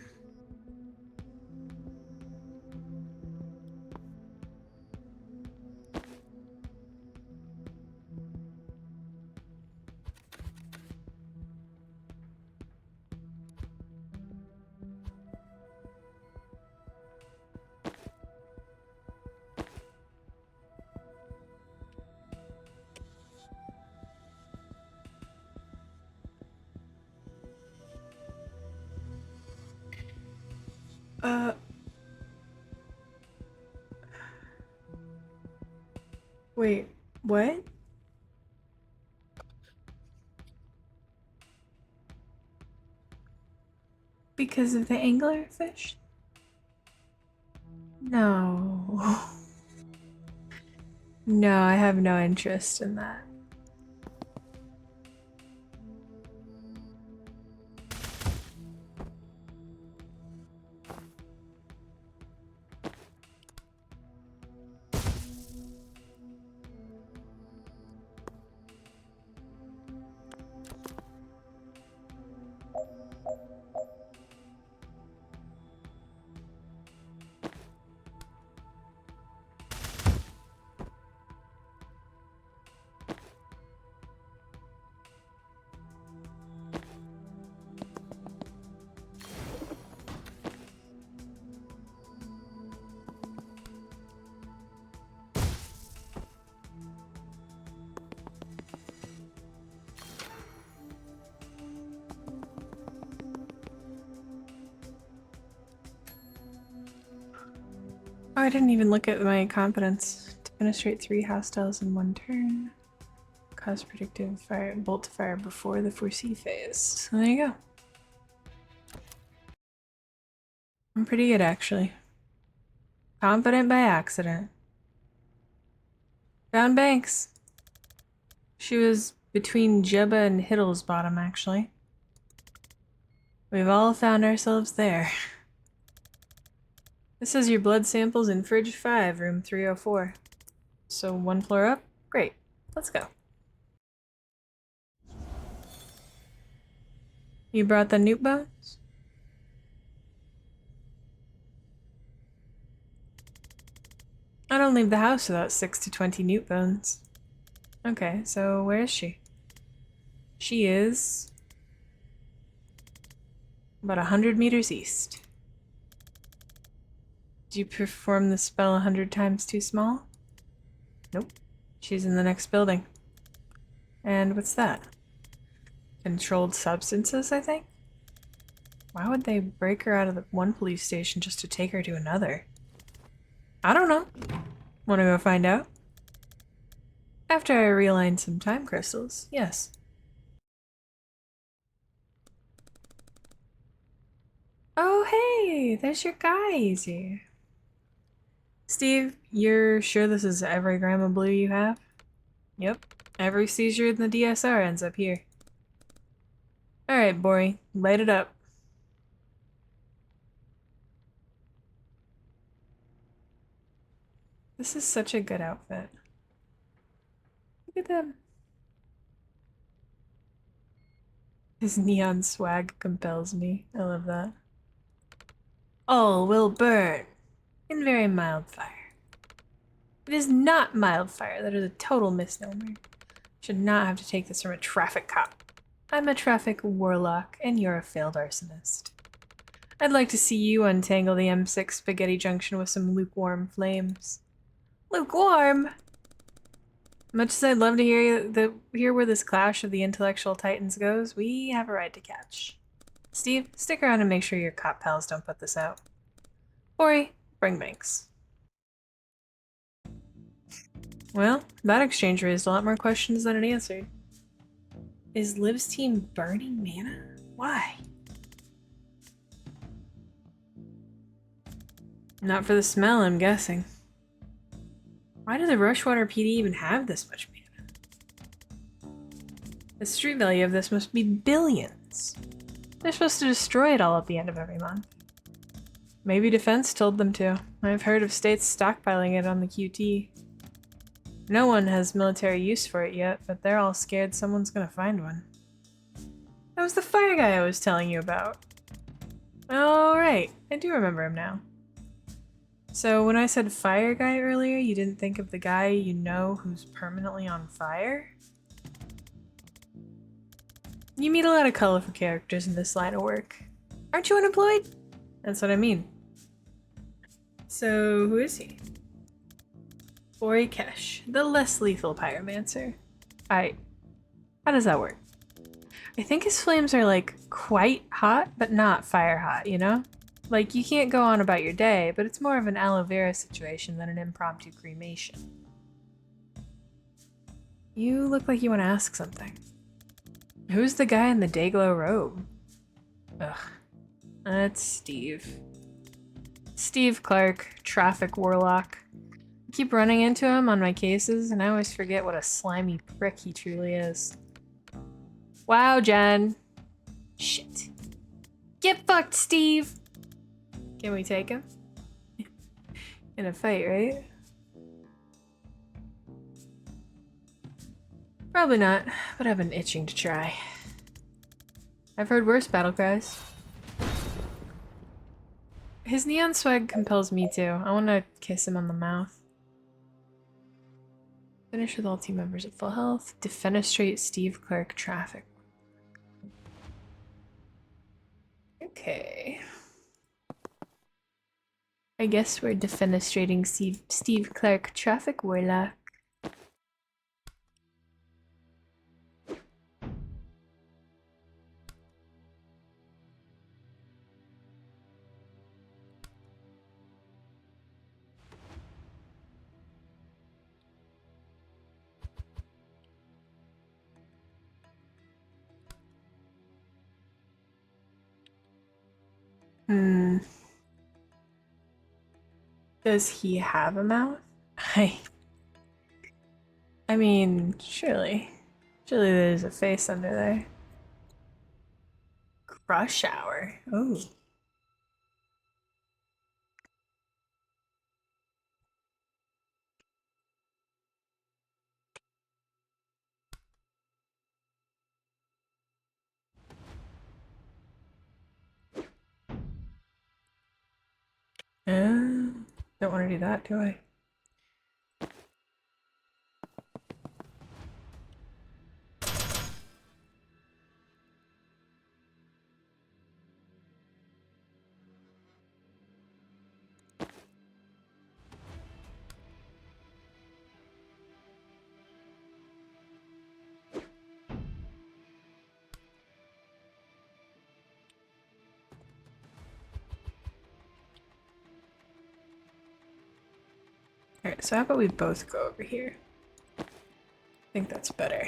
Wait, what? Because of the anglerfish? No. No, I have no interest in that. I didn't even look at my competence. Defenestrate 3 hostiles in 1 turn. Cause predictive fire, bolt to fire before the foresee phase. So there you go. I'm pretty good, actually. Confident by accident. Found Banks. She was between Jebba and Hiddle's bottom, actually. We've all found ourselves there. This is your blood samples in Fridge 5, room 304. So 1 floor up? Great. Let's go. You brought the newt bones? I don't leave the house without 6 to 20 newt bones. Okay, so where is she? She is about 100 meters east. Did you perform the spell 100 times too small? Nope. She's in the next building. And what's that? Controlled substances, I think? Why would they break her out of the one police station just to take her to another? I don't know. Wanna go find out? After I realign some time crystals, yes. Oh hey, there's your guy, Easy. Steve, you're sure this is every gram of blue you have? Yep. Every seizure in the DSR ends up here. Alright, Bori, light it up. This is such a good outfit. Look at them. His neon swag compels me. I love that. All will burn in very mild fire. It is not mild fire. That is a total misnomer. Should not have to take this from a traffic cop. I'm a traffic warlock, and you're a failed arsonist. I'd like to see you untangle the M6 Spaghetti Junction with some lukewarm flames. Lukewarm? Much as I'd love to hear where this clash of the intellectual titans goes, we have a ride to catch. Steve, stick around and make sure your cop pals don't put this out. Ori, bring Banks. Well, that exchange raised a lot more questions than it answered. Is Liv's team burning mana? Why? Not for the smell, I'm guessing. Why does the Rushwater PD even have this much mana? The street value of this must be billions. They're supposed to destroy it all at the end of every month. Maybe Defense told them to. I've heard of states stockpiling it on the QT. No one has military use for it yet, but they're all scared someone's gonna find one. That was the fire guy I was telling you about. Oh, right. I do remember him now. So when I said fire guy earlier, you didn't think of the guy you know who's permanently on fire? You meet a lot of colorful characters in this line of work. Aren't you unemployed? That's what I mean. So who is he? Ori Kesh, the less lethal pyromancer. How does that work? I think his flames are like quite hot, but not fire hot, you know? Like you can't go on about your day, but it's more of an aloe vera situation than an impromptu cremation. You look like you want to ask something. Who's the guy in the Dayglow robe? Ugh. That's Steve. Steve Clark, traffic warlock. I keep running into him on my cases, and I always forget what a slimy prick he truly is. Wow, Jen. Shit. Get fucked, Steve! Can we take him? In a fight, right? Probably not, but I've been itching to try. I've heard worse battle cries. His neon swag compels me too. I want to kiss him on the mouth. Finish with all team members at full health. Defenestrate Steve Clark traffic. Okay. I guess we're defenestrating Steve Clark traffic warlock. Hmm. Does he have a mouth? I I mean, surely. Surely there's a face under there. Crush hour. Oh. Don't want to do that, do I? Alright, so how about we both go over here? I think that's better.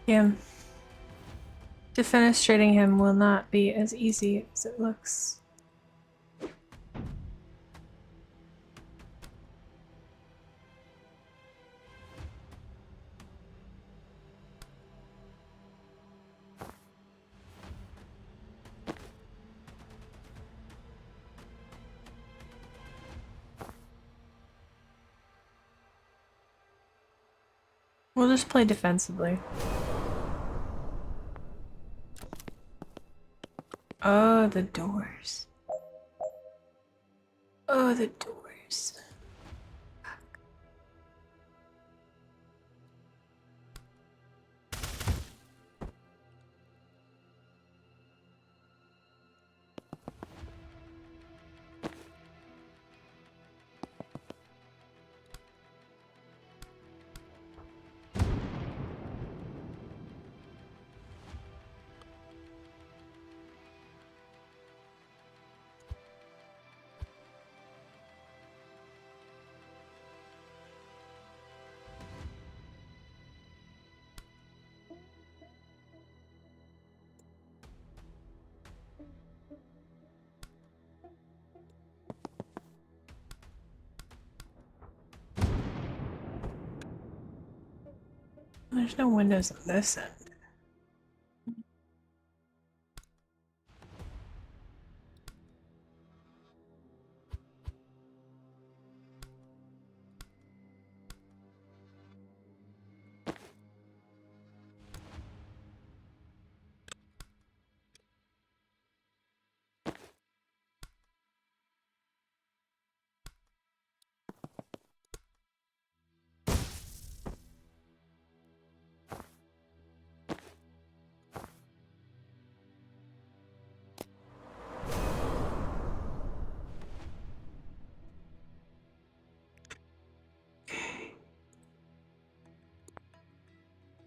Yeah. Defenestrating him will not be as easy as it looks. We'll just play defensively. Oh, the doors. Oh, the doors. There's no windows on this end.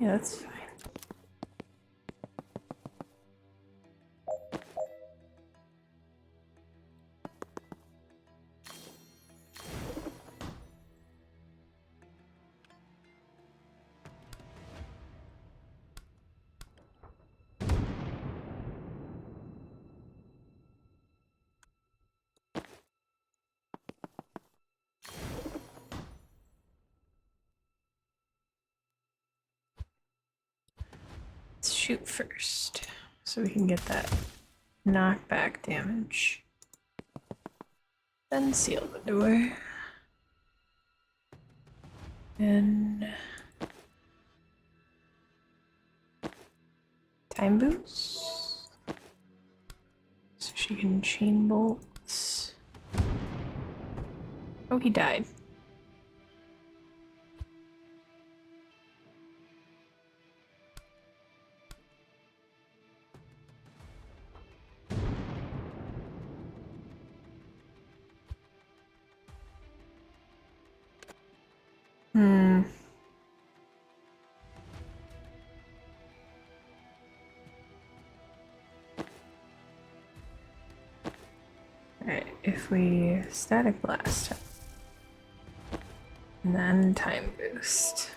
Yeah, that's fine. Let's shoot first, so we can get that knockback damage. Then seal the door. And time boost. So she can chain bolts. Oh, he died. Hmm. Alright, if we static blast and then time boost.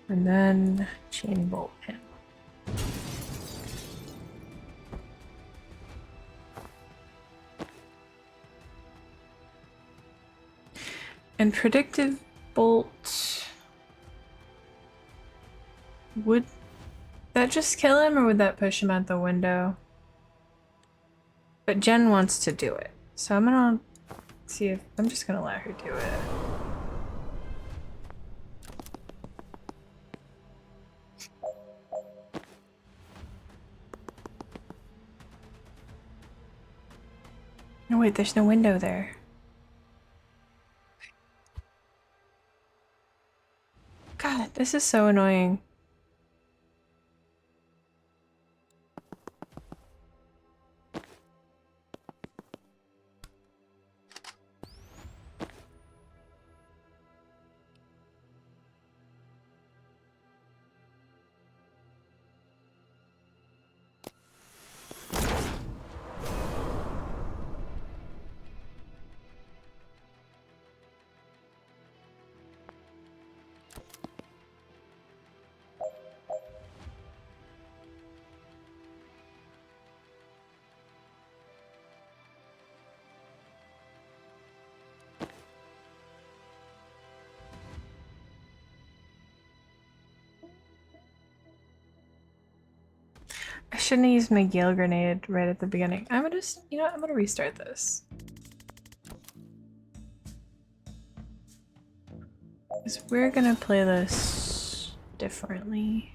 And then chain bolt him. And predictive bolt. Would that just kill him or would that push him out the window? But Jen wants to do it. So I'm gonna see if I'm just gonna let her do it. No, wait, there's no window there. God, this is so annoying. I shouldn't have used my Gale grenade right at the beginning. I'm gonna just, you know what, I'm gonna restart this. Because we're gonna play this differently.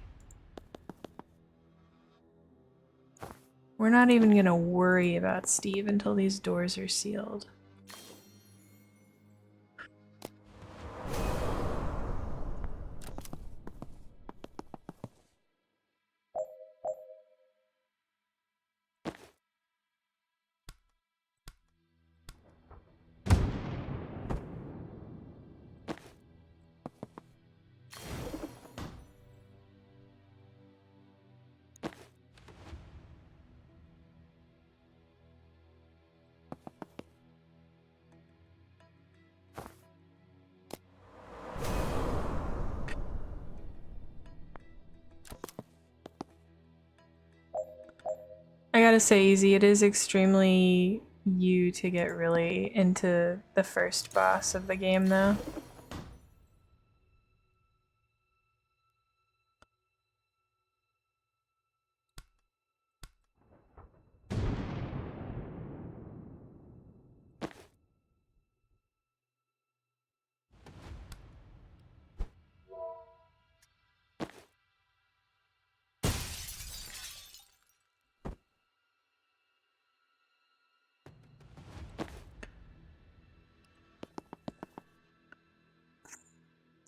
We're not even gonna worry about Steve until these doors are sealed. I gotta say, Easy, it is extremely you to get really into the first boss of the game, though.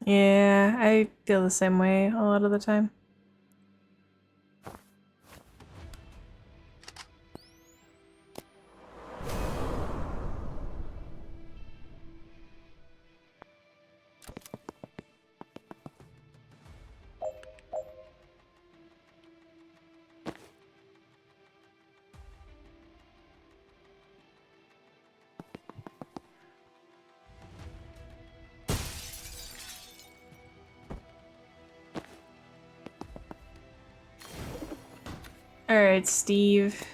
Yeah, I feel the same way a lot of the time. Alright, Steve.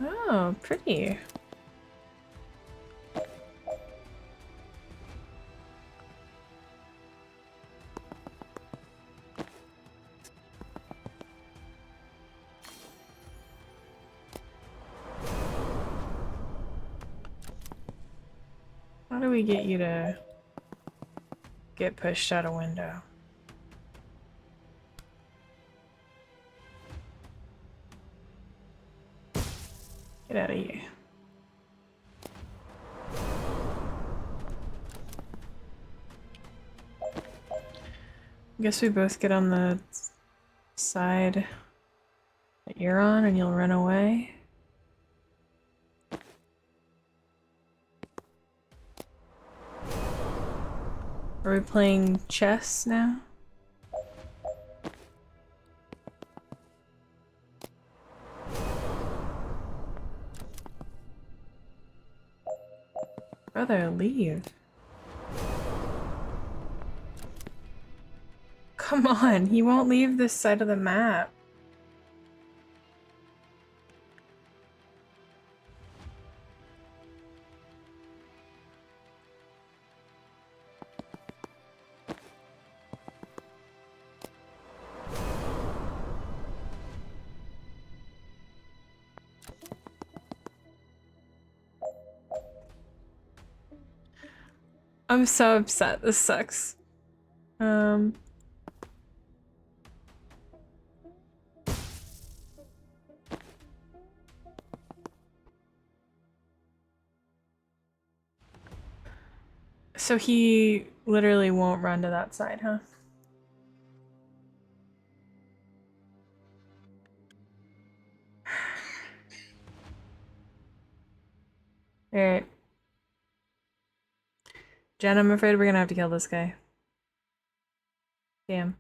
Oh, pretty. How do we get you to get pushed out a window? Get out of here. Guess we both get on the side. Put you're on and you'll run away. Are we playing chess now? Brother, leave. Come on, he won't leave this side of the map. I'm so upset. This sucks. So he literally won't run to that side, huh? Alright. Jen, I'm afraid we're gonna have to kill this guy. Damn.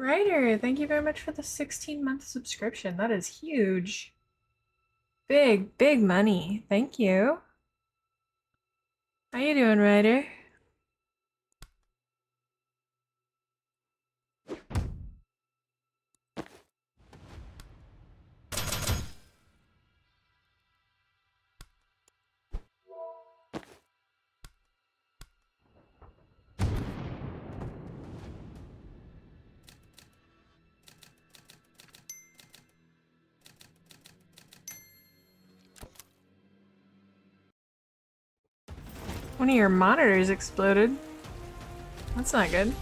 Ryder, thank you very much for the 16-month subscription. That is huge. Big, big money. Thank you. How you doing, Ryder? One of your monitors exploded. That's not good.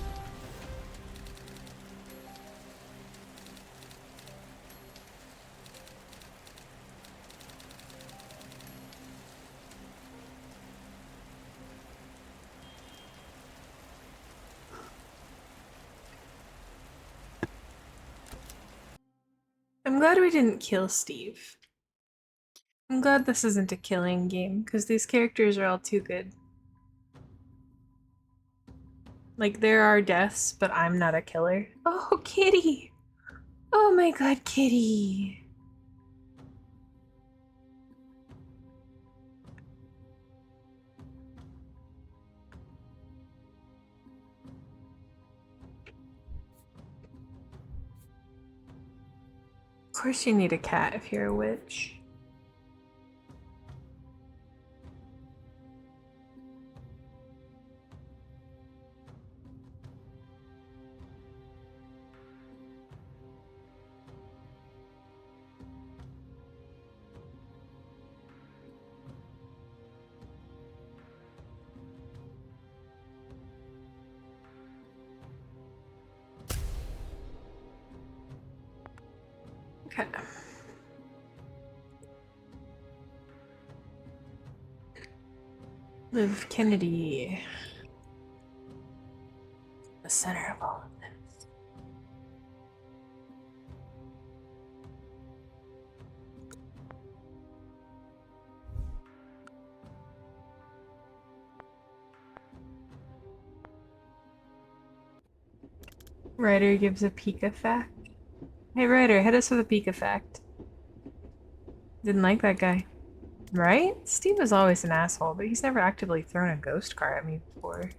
I'm glad we didn't kill Steve. I'm glad this isn't a killing game, because these characters are all too good. Like, there are deaths, but I'm not a killer. Oh, Kitty! Oh my god, Kitty! Of course you need a cat if you're a witch. Okay. Liv Kennedy. The center of all of this. Ryder gives a Pika fact. Hey Ryder, hit us with a Pika fact. Didn't like that guy. Right? Steve is always an asshole, but he's never actively thrown a ghost car at me before.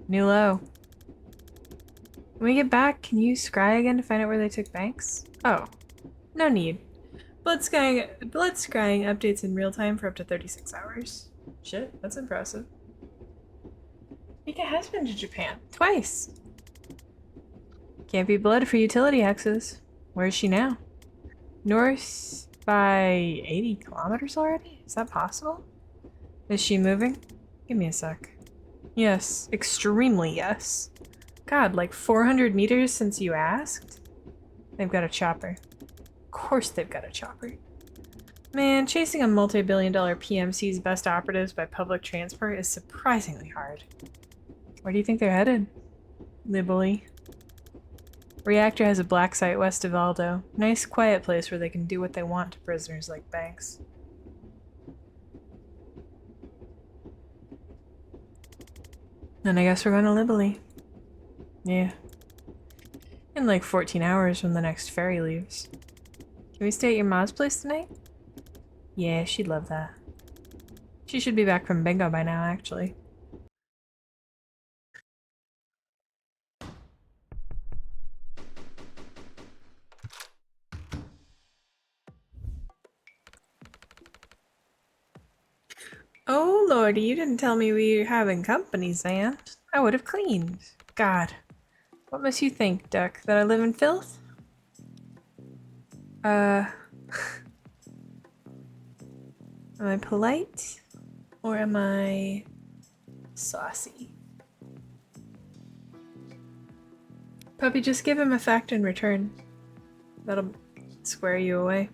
New low. When we get back, can you scry again to find out where they took Banks? Oh, no need. Bloodscrying updates in real time for up to 36 hours. Shit, that's impressive. Mika has been to Japan. Twice. Can't be blood for utility hexes. Where is she now? North by 80 kilometers already? Is that possible? Is she moving? Give me a sec. Yes, extremely yes. God, like 400 meters since you asked? They've got a chopper. Of course they've got a chopper. Man, chasing a multi-billion-dollar PMC's best operatives by public transport is surprisingly hard. Where do you think they're headed? Libely. Reactor has a black site west of Aldo. Nice, quiet place where they can do what they want to prisoners like Banks. Then I guess we're going to Libely. Yeah. In like 14 hours when the next ferry leaves. Can we stay at your mom's place tonight? Yeah, she'd love that. She should be back from bingo by now, actually. Oh lordy, you didn't tell me we were having company, Zan. I would have cleaned. God. What must you think, Duck? That I live in filth? Am I polite? Or am I saucy? Puppy, just give him a fact in return. That'll square you away.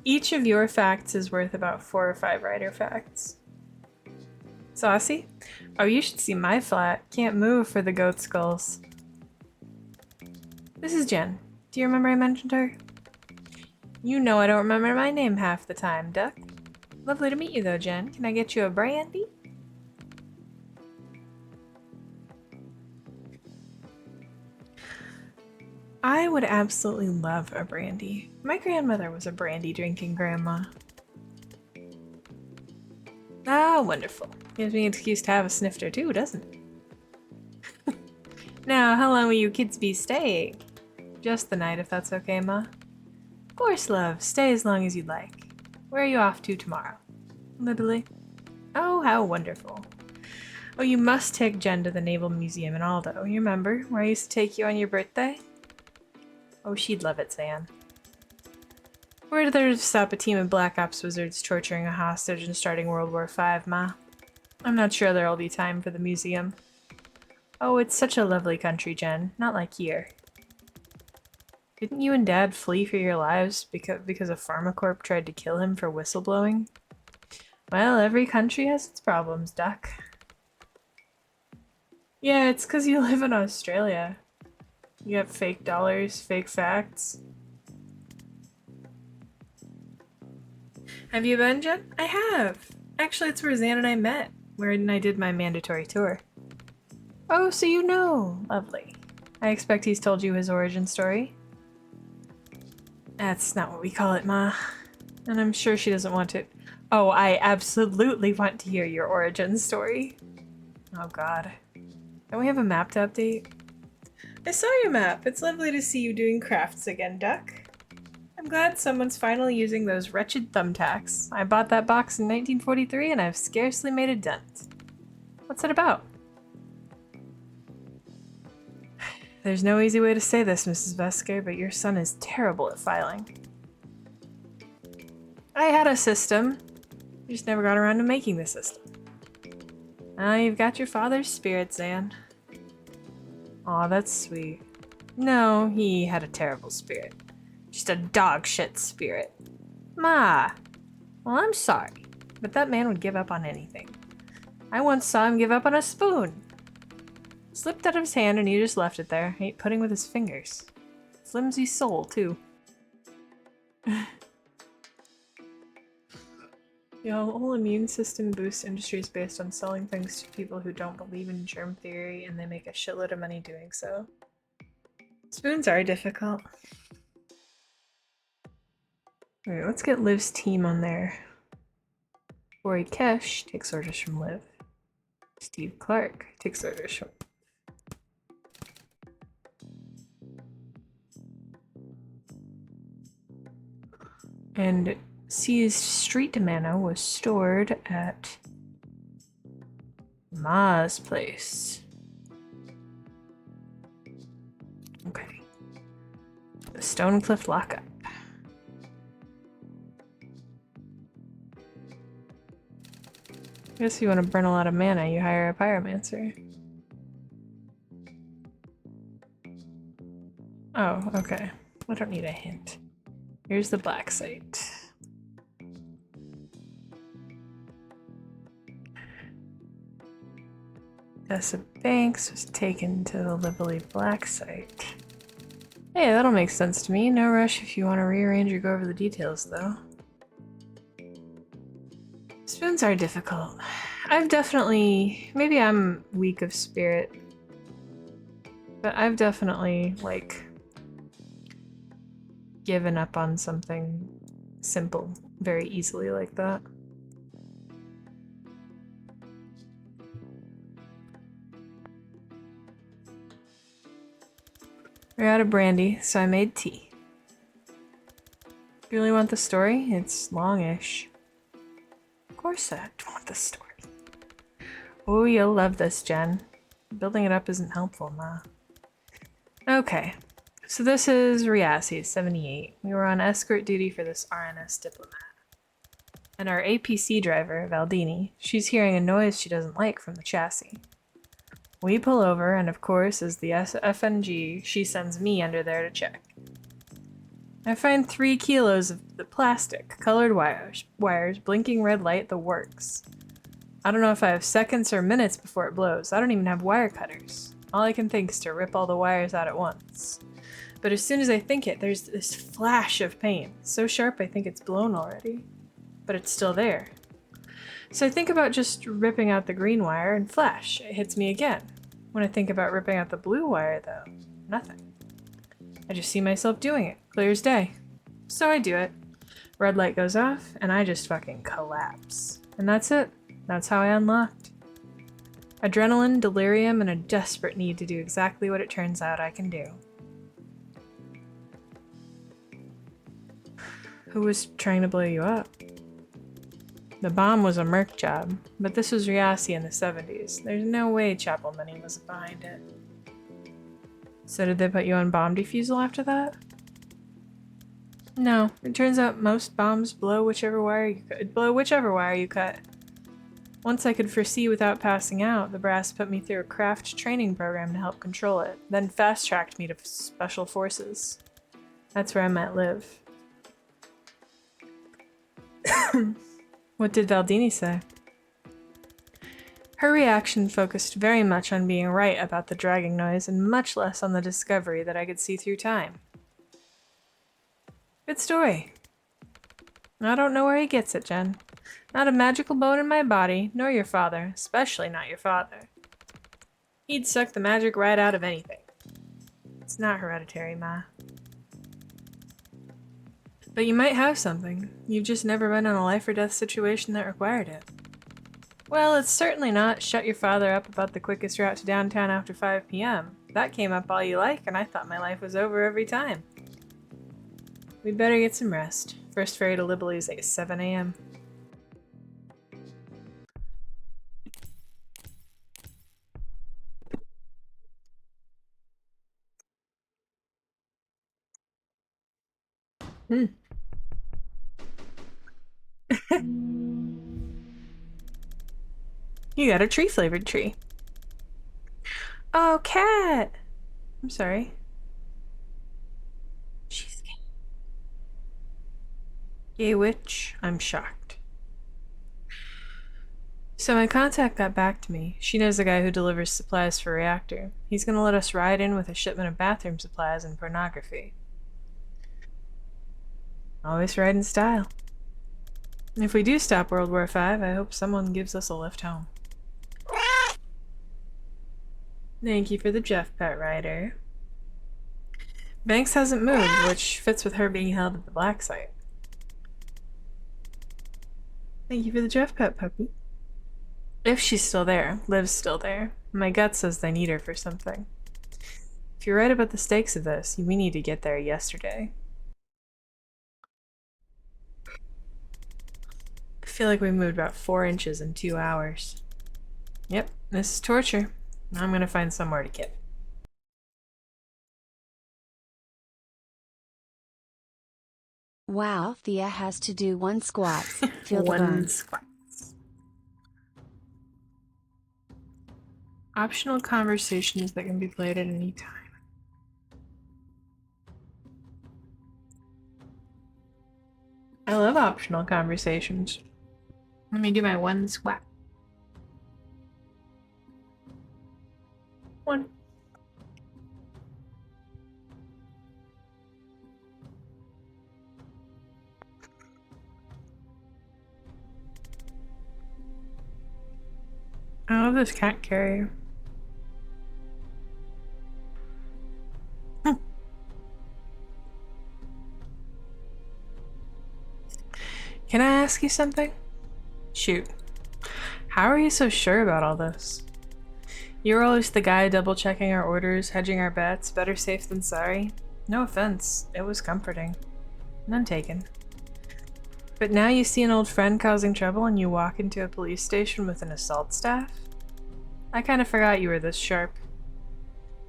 Each of your facts is worth about 4 or 5 writer facts. Saucy? Oh, you should see my flat. Can't move for the goat skulls. This is Jen. Do you remember I mentioned her? You know I don't remember my name half the time, Duck. Lovely to meet you though, Jen. Can I get you a brandy? I would absolutely love a brandy. My grandmother was a brandy drinking grandma. Ah, wonderful. Gives me an excuse to have a snifter too, doesn't it? Now, how long will you kids be staying? Just the night, if that's okay, Ma. Of course, love. Stay as long as you'd like. Where are you off to tomorrow? Libely. Oh, how wonderful. Oh, you must take Jen to the Naval Museum in Aldo. You remember where I used to take you on your birthday? Oh, she'd love it, Zan. Where there to stop a team of Black Ops wizards torturing a hostage and starting World War V, Ma? I'm not sure there'll be time for the museum. Oh, it's such a lovely country, Jen. Not like here. Didn't you and Dad flee for your lives because a Pharmacorp tried to kill him for whistleblowing? Well, every country has its problems, Duck. Yeah, it's 'cause you live in Australia. You have fake dollars, fake facts. Have you been, Jen? I have. Actually, it's where Zan and I met, where I did my mandatory tour. Oh, so you know. Lovely. I expect he's told you his origin story. That's not what we call it, Ma. And I'm sure she doesn't want to. Oh, I absolutely want to hear your origin story. Oh god. Don't we have a map to update? I saw your map. It's lovely to see you doing crafts again, Duck. I'm glad someone's finally using those wretched thumbtacks. I bought that box in 1943 and I've scarcely made a dent. What's it about? There's no easy way to say this, Mrs. Vesker, but your son is terrible at filing. I had a system. I just never got around to making the system. Ah, you've got your father's spirit, Zan. Aw, that's sweet. No, he had a terrible spirit. Just a dog shit spirit. Ma! Well, I'm sorry, but that man would give up on anything. I once saw him give up on a spoon. Slipped out of his hand and he just left it there. Ate pudding with his fingers. Flimsy soul, too. The whole immune system boost industry is based on selling things to people who don't believe in germ theory, and they make a shitload of money doing so. Spoons are difficult. Alright, let's get Liv's team on there. Corey Kesh takes orders from Liv. Steve Clark takes orders from... And C's street mana was stored at Ma's place. Okay. The Stonecliff lockup. I guess if you want to burn a lot of mana, you hire a pyromancer. Oh, okay. I don't need a hint. Here's the black site. Tessa Banks was taken to the Lively black site. Hey, that'll make sense to me. No rush if you want to rearrange or go over the details, though. Spoons are difficult. I've definitely... maybe I'm weak of spirit. But I've definitely, like, given up on something simple very easily like that. We're out of brandy, so I made tea. You really want the story? It's longish. Of course I want the story. Oh, you'll love this, Jen. Building it up isn't helpful, nah. Okay, so this is Riasi, 78. We were on escort duty for this RNS diplomat. And our APC driver, Valdini, she's hearing a noise she doesn't like from the chassis. We pull over, and of course, as the FNG, she sends me under there to check. I find 3 kilos of the plastic, colored wires, blinking red light, the works. I don't know if I have seconds or minutes before it blows. I don't even have wire cutters. All I can think is to rip all the wires out at once. But as soon as I think it, there's this flash of pain. So sharp I think it's blown already. But it's still there. So I think about just ripping out the green wire and flash. It hits me again. When I think about ripping out the blue wire though, nothing. I just see myself doing it, clear as day. So I do it. Red light goes off, and I just fucking collapse. And that's it. That's how I unlocked. Adrenaline, delirium, and a desperate need to do exactly what it turns out I can do. Who was trying to blow you up? The bomb was a Merc job, but this was Riasi in the 70s. There's no way Chapel Mini was behind it. So did they put you on bomb defusal after that? No, it turns out most bombs blow whichever wire you cut. Once I could foresee without passing out, the brass put me through a craft training program to help control it, then fast-tracked me to special forces. That's where I met Liv. What did Valdini say? Her reaction focused very much on being right about the dragging noise and much less on the discovery that I could see through time. Good story. I don't know where he gets it, Jen. Not a magical bone in my body, nor your father, especially not your father. He'd suck the magic right out of anything. It's not hereditary, Ma. But you might have something. You've just never been in a life or death situation that required it. Well, it's certainly not shut your father up about the quickest route to downtown after 5 p.m. That came up all you like, and I thought my life was over every time. We'd better get some rest. First ferry to Libely is at 7 a.m. You got a tree-flavored tree. Oh, cat! I'm sorry. She's gay. Gay witch, I'm shocked. So my contact got back to me. She knows the guy who delivers supplies for Reactor. He's gonna let us ride in with a shipment of bathroom supplies and pornography. Always ride in style. If we do stop World War V, I hope someone gives us a lift home. Thank you for the Jeff Pet Rider. Banks hasn't moved, which fits with her being held at the black site. Thank you for the Jeff Pet puppy. If she's still there, Liv's still there. My gut says they need her for something. If you're right about the stakes of this, we need to get there yesterday. I feel like we moved about 4 inches in 2 hours. Yep, this is torture. I'm gonna find somewhere to get. Wow, Thea has to do 1 squats. Feel the One burn. squats. Optional conversations that can be played at any time. I love optional conversations. Let me do my 1 squat. 1. I love this cat carrier. Can I ask you something? Shoot. How are you so sure about all this? You're always the guy double checking our orders, hedging our bets, better safe than sorry. No offense, it was comforting. None taken. But now you see an old friend causing trouble and you walk into a police station with an assault staff? I kind of forgot you were this sharp.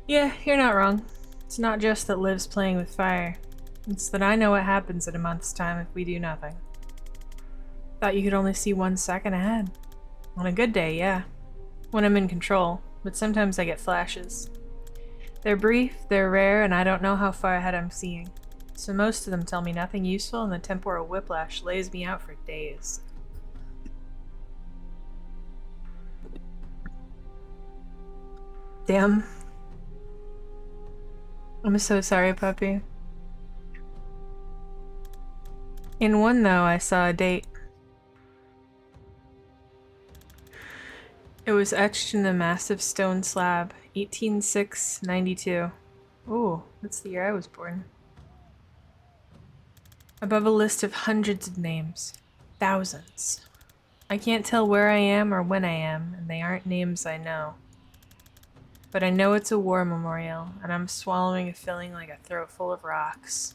Yeah, you're not wrong. It's not just that Liv's playing with fire. It's that I know what happens in a month's time if we do nothing. Thought you could only see 1 second ahead. On a good day, yeah. When I'm in control, but sometimes I get flashes. They're brief, they're rare, and I don't know how far ahead I'm seeing. So most of them tell me nothing useful, and the temporal whiplash lays me out for days. Damn. I'm so sorry, puppy. In one, though, I saw a date. It was etched in a massive stone slab, 18/6/92. Ooh, that's the year I was born. Above a list of hundreds of names. Thousands. I can't tell where I am or when I am, and they aren't names I know. But I know it's a war memorial, and I'm swallowing a feeling like a throat full of rocks.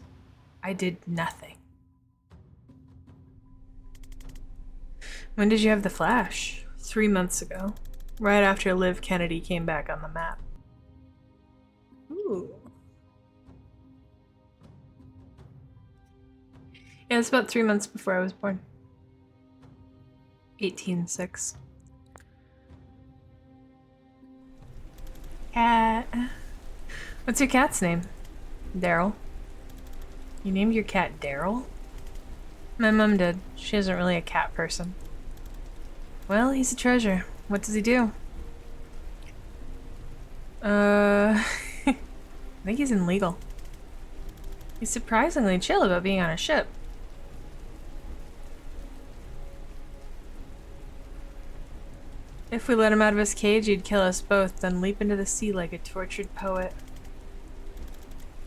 I did nothing. When did you have the flash? 3 months ago. Right after Liv Kennedy came back on the map. Ooh. Yeah, it's about 3 months before I was born. 18/6. Cat. What's your cat's name? Daryl. You named your cat Daryl? My mom did. She isn't really a cat person. Well, he's a treasure. What does he do? I think he's in legal. He's surprisingly chill about being on a ship. If we let him out of his cage, he'd kill us both, then leap into the sea like a tortured poet.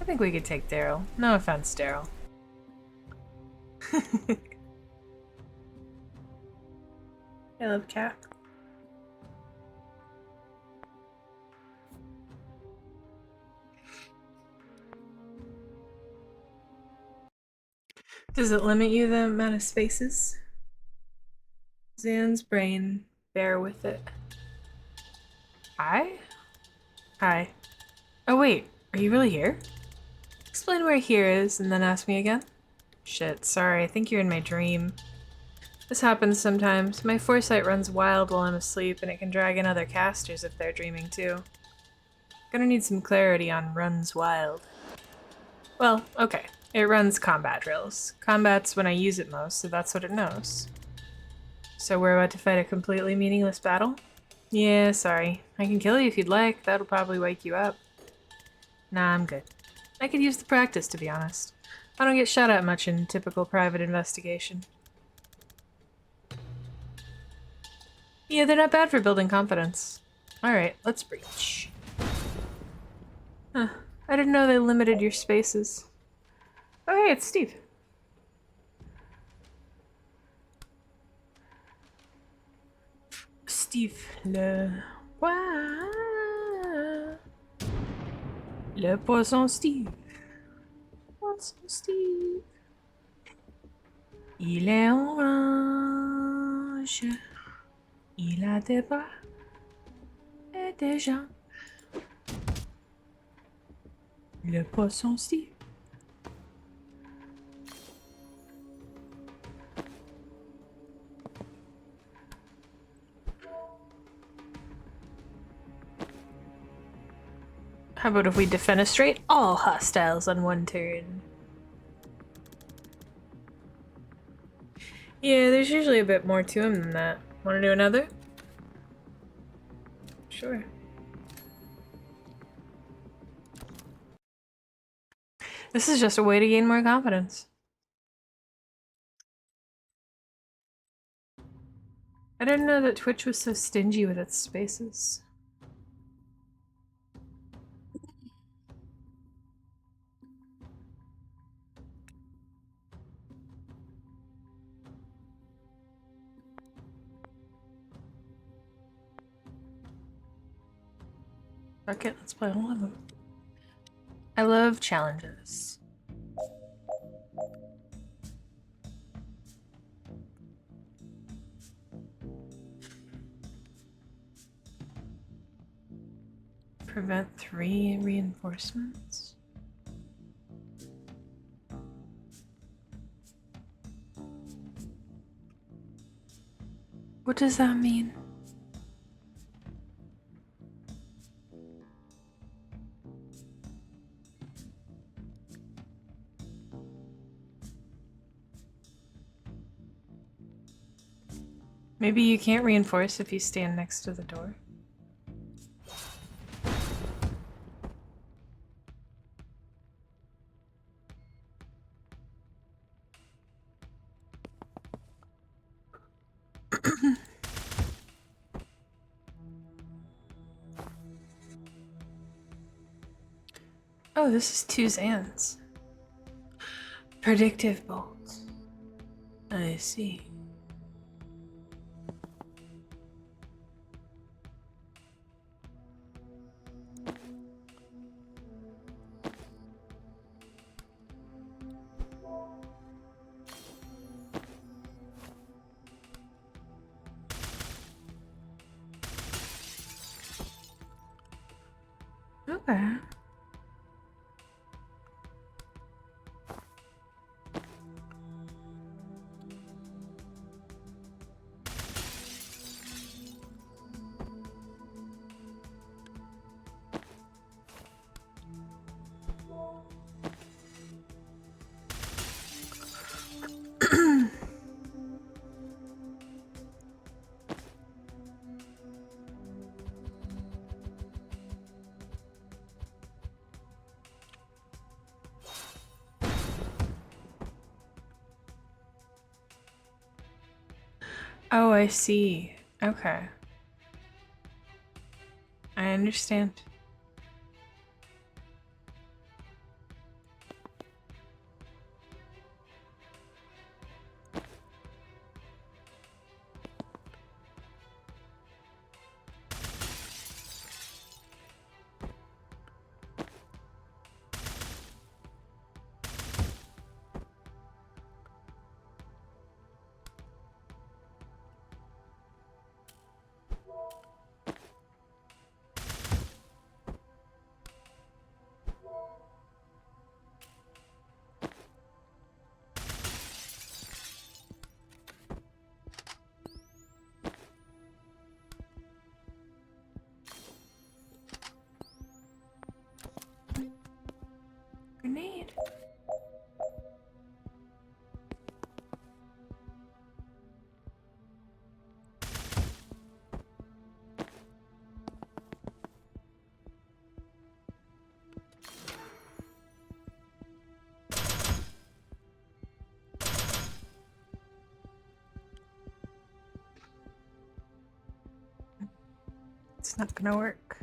I think we could take Daryl. No offense, Daryl. I love cat. Does it limit you the amount of spaces? Zan's brain, bear with it. Hi? Hi. Oh wait, are you really here? Explain where here is, and then ask me again. Shit, sorry, I think you're in my dream. This happens sometimes. My foresight runs wild while I'm asleep, and it can drag in other casters if they're dreaming too. Gonna need some clarity on runs wild. Well, okay. It runs combat drills. Combat's when I use it most, so that's what it knows. So we're about to fight a completely meaningless battle? Yeah, sorry. I can kill you if you'd like. That'll probably wake you up. Nah, I'm good. I could use the practice, to be honest. I don't get shot at much in typical private investigation. Yeah, they're not bad for building confidence. Alright, let's breach. Huh. I didn't know they limited your spaces. Oh hey, it's Steve. Steve le roi. Le poisson Steve. Poisson Steve. Il est orange. Il a des bras et des jambes. Le poisson Steve. How about if we defenestrate all hostiles on one turn? Yeah, there's usually a bit more to him than that. Want to do another? Sure. This is just a way to gain more confidence. I didn't know that Twitch was so stingy with its spaces. Fuck it, let's play all of them. I love challenges. Prevent 3 reinforcements. What does that mean? Maybe you can't reinforce if you stand next to the door. Oh, this is 2 Zans. Predictive bolts. I see. Okay. Oh, I see. Okay. I understand. Grenade. It's not gonna work.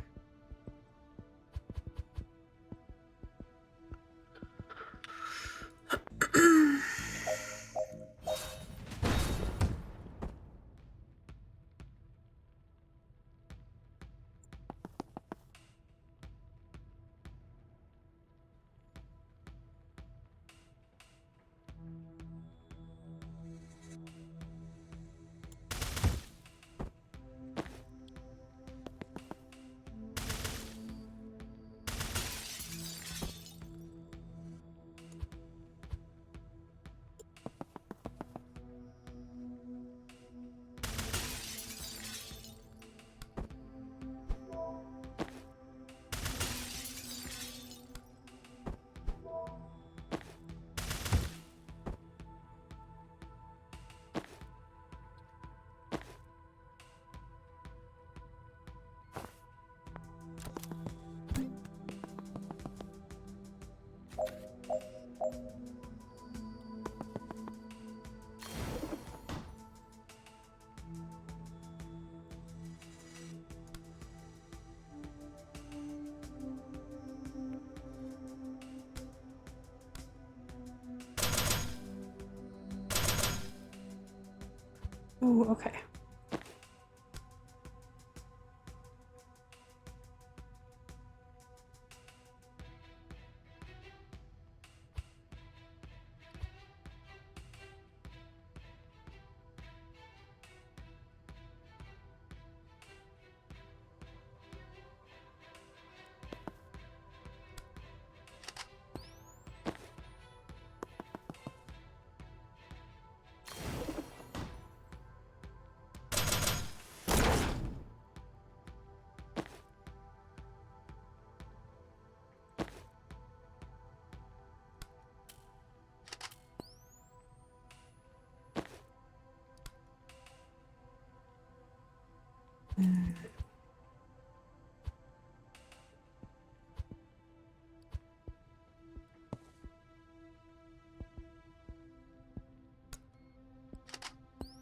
Ooh, okay.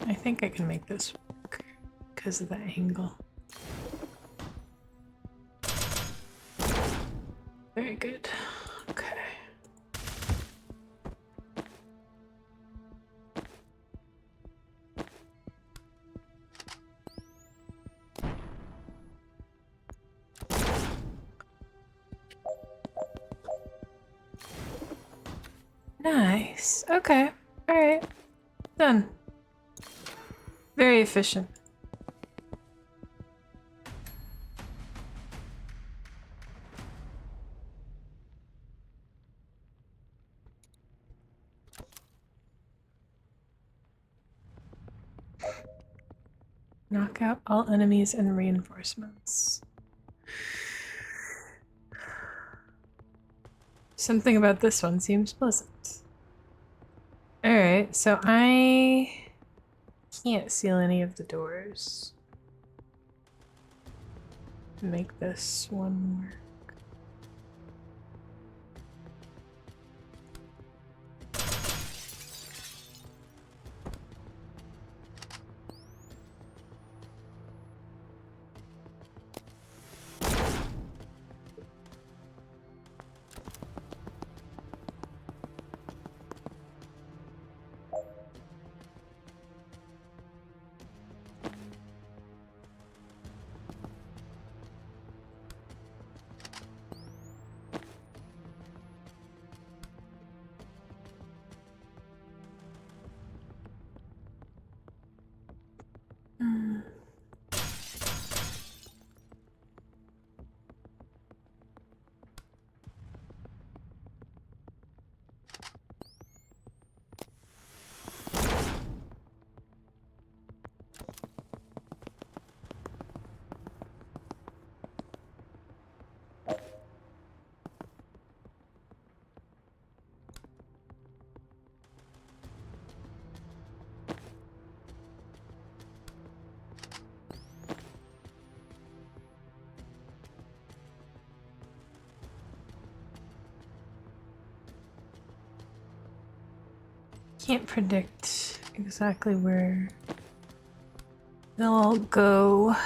I think I can make this work because of the angle. Very good. Okay. Nice. Okay. All right. Done. Very efficient. Knock out all enemies and reinforcements. Something about this one seems pleasant. Alright, so I can't seal any of the doors. Make this one work. Can't predict exactly where they'll all go.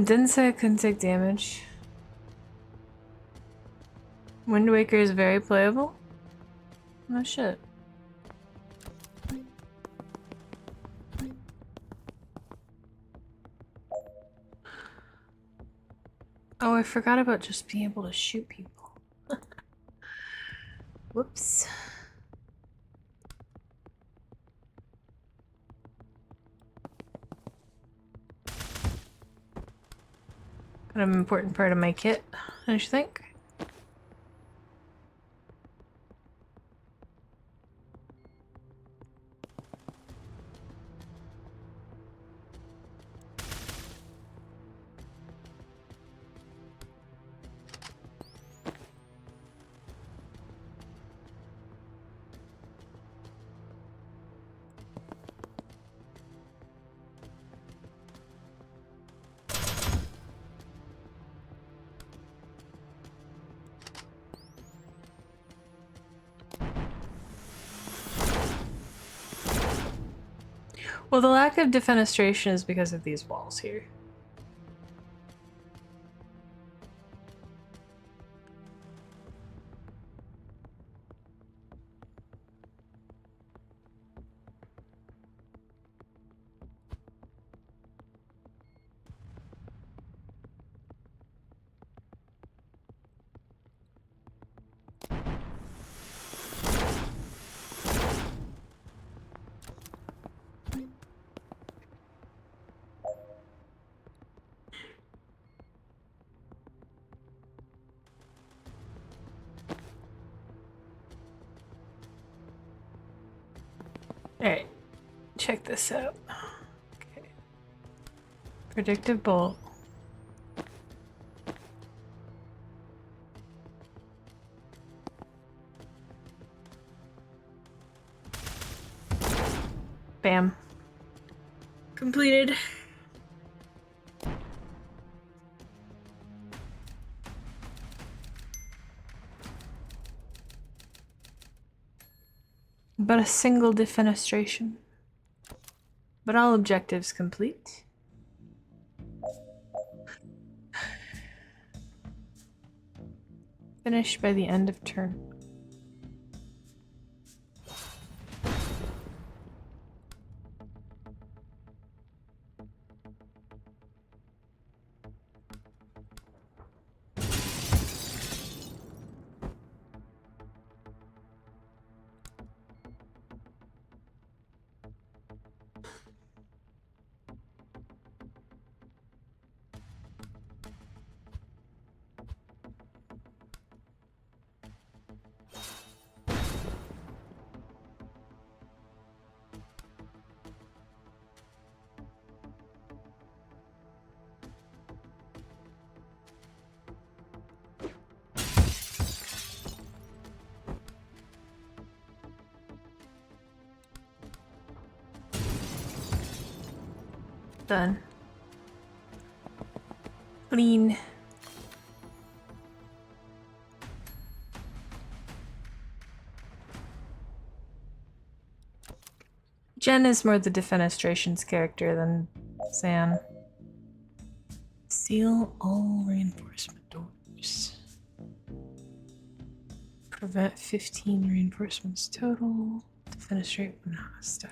Didn't say I couldn't take damage. Wind Waker is very playable? No shit. I forgot about just being able to shoot people. Whoops. Kind of an important part of my kit, don't you think? Well, the lack of defenestration is because of these walls here. Alright, check this out. Okay. Predictive bolt. Bam. Completed. But a single defenestration. But all objectives complete. Finished by the end of turn. Done. Clean. Jen is more the defenestrations character than Zan. Seal all reinforcement doors. Prevent 15 reinforcements total. Defenestrate when hostile.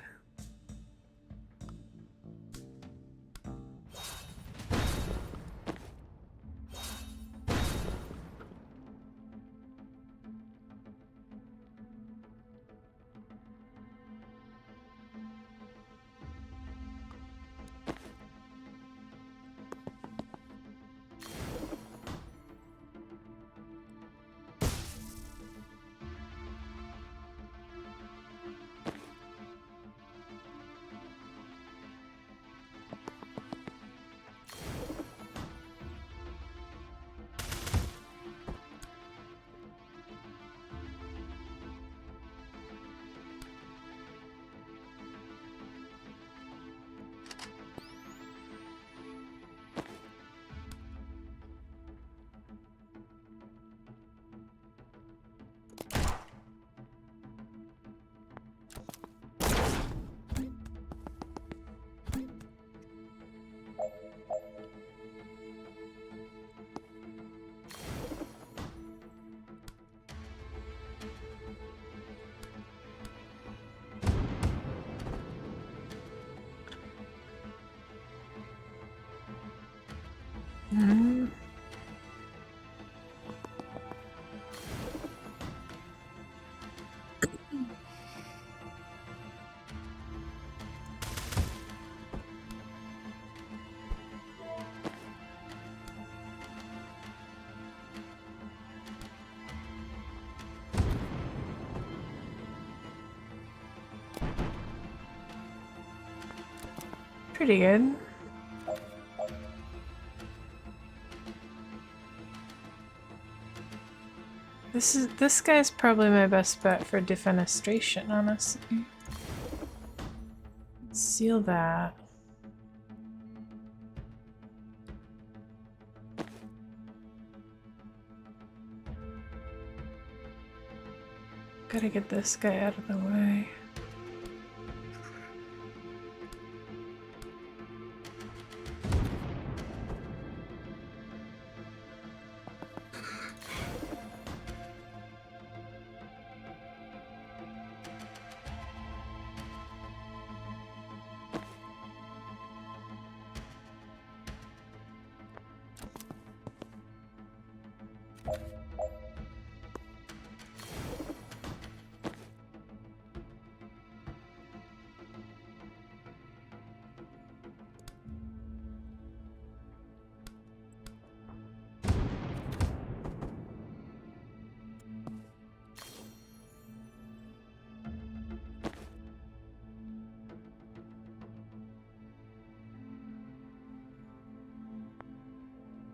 pretty good. This guy's probably my best bet for defenestration, honestly. Seal that. Gotta get this guy out of the way.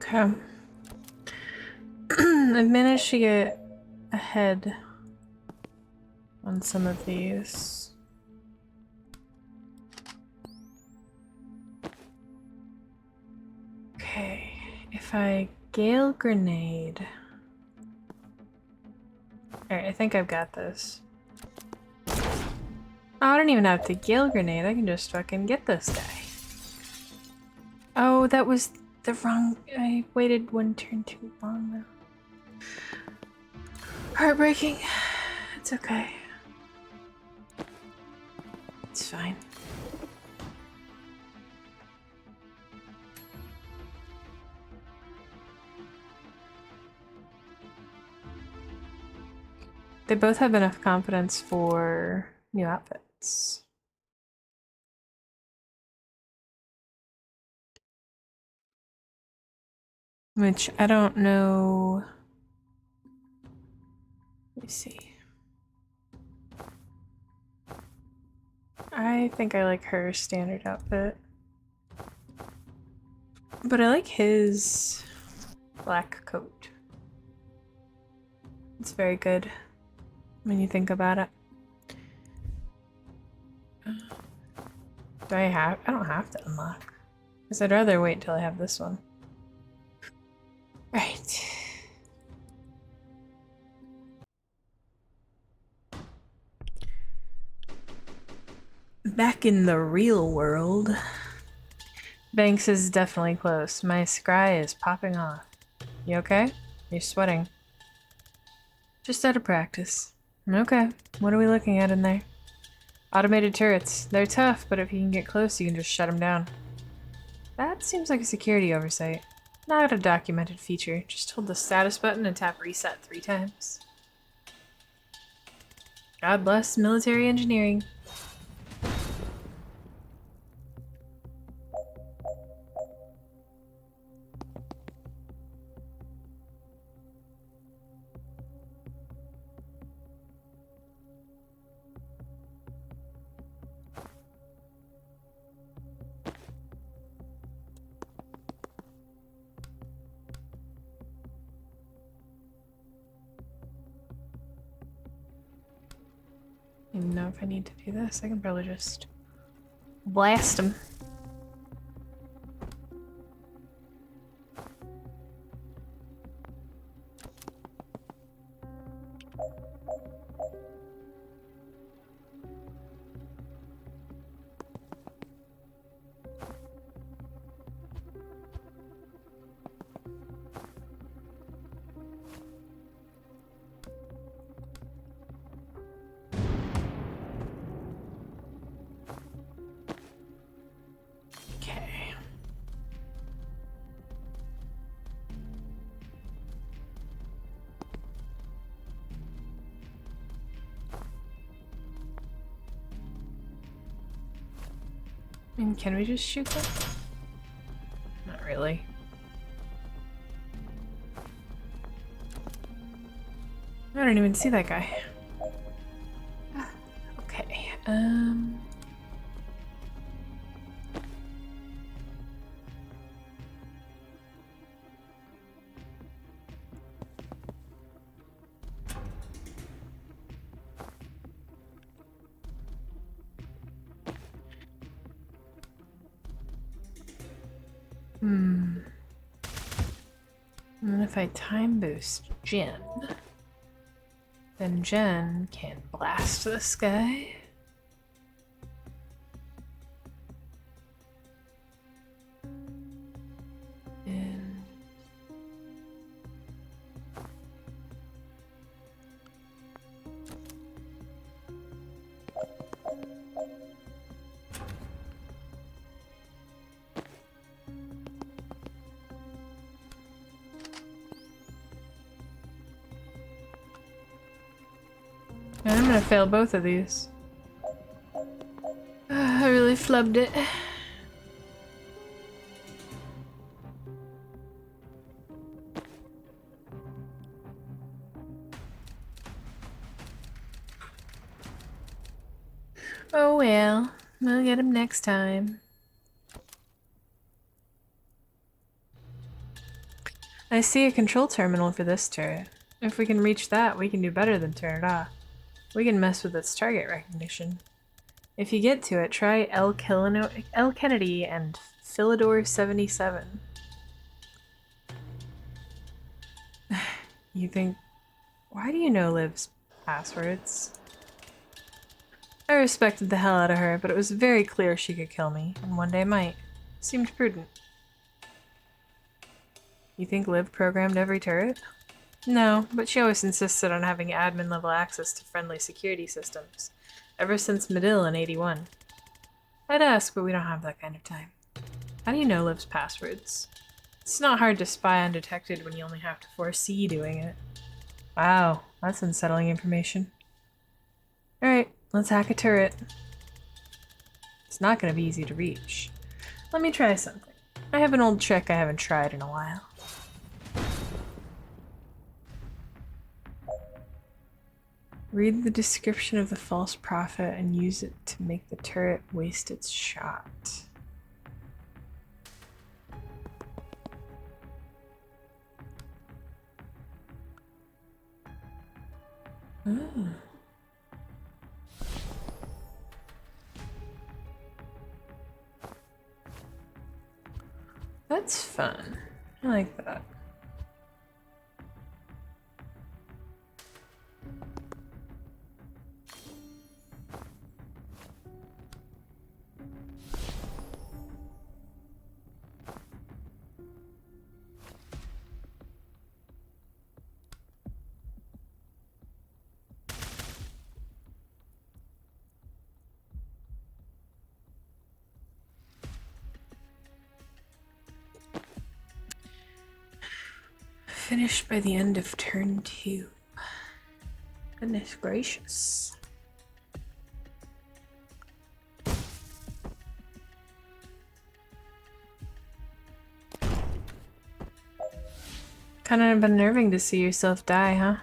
Okay. I've managed to get ahead on some of these. Okay, if I Gale Grenade. Alright, I think I've got this. Oh, I don't even have to Gale Grenade, I can just fucking get this guy. Oh, that was the wrong. I waited one turn too long though. Heartbreaking. It's okay. It's fine. They both have enough confidence for new outfits. Which I don't know. Let me see. I think I like her standard outfit. But I like his black coat. It's very good when you think about it. I don't have to unlock. Because I'd rather wait until I have this one. Right. Back in the real world. Banks is definitely close. My scry is popping off. You okay? You're sweating. Just out of practice. Okay. What are we looking at in there? Automated turrets. They're tough, but if you can get close, you can just shut them down. That seems like a security oversight. Not a documented feature. Just hold the status button and tap reset 3 times. God bless military engineering. I don't know if I need to do this. I can probably just blast him. And can we just shoot them? Not really. I don't even see that guy. Okay, And then if I time boost Jen, then Jen can blast this guy. And I'm gonna fail both of these. I really flubbed it. Oh well, we'll get him next time. I see a control terminal for this turret. If we can reach that, we can do better than turn it off. We can mess with its target recognition. If you get to it, try L. Kennedy and Philidor 77. You think... Why do you know Liv's passwords? I respected the hell out of her, but it was very clear she could kill me, and one day might. Seemed prudent. You think Liv programmed every turret? No, but she always insisted on having admin-level access to friendly security systems. Ever since Medill in 81. I'd ask, but we don't have that kind of time. How do you know Liv's passwords? It's not hard to spy undetected when you only have to foresee doing it. Wow, that's unsettling information. Alright, let's hack a turret. It's not going to be easy to reach. Let me try something. I have an old trick I haven't tried in a while. Read the description of the false prophet and use it to make the turret waste its shot. Oh. That's fun. I like that. Finished by the end of turn 2. Goodness gracious. Kinda unnerving to see yourself die, huh?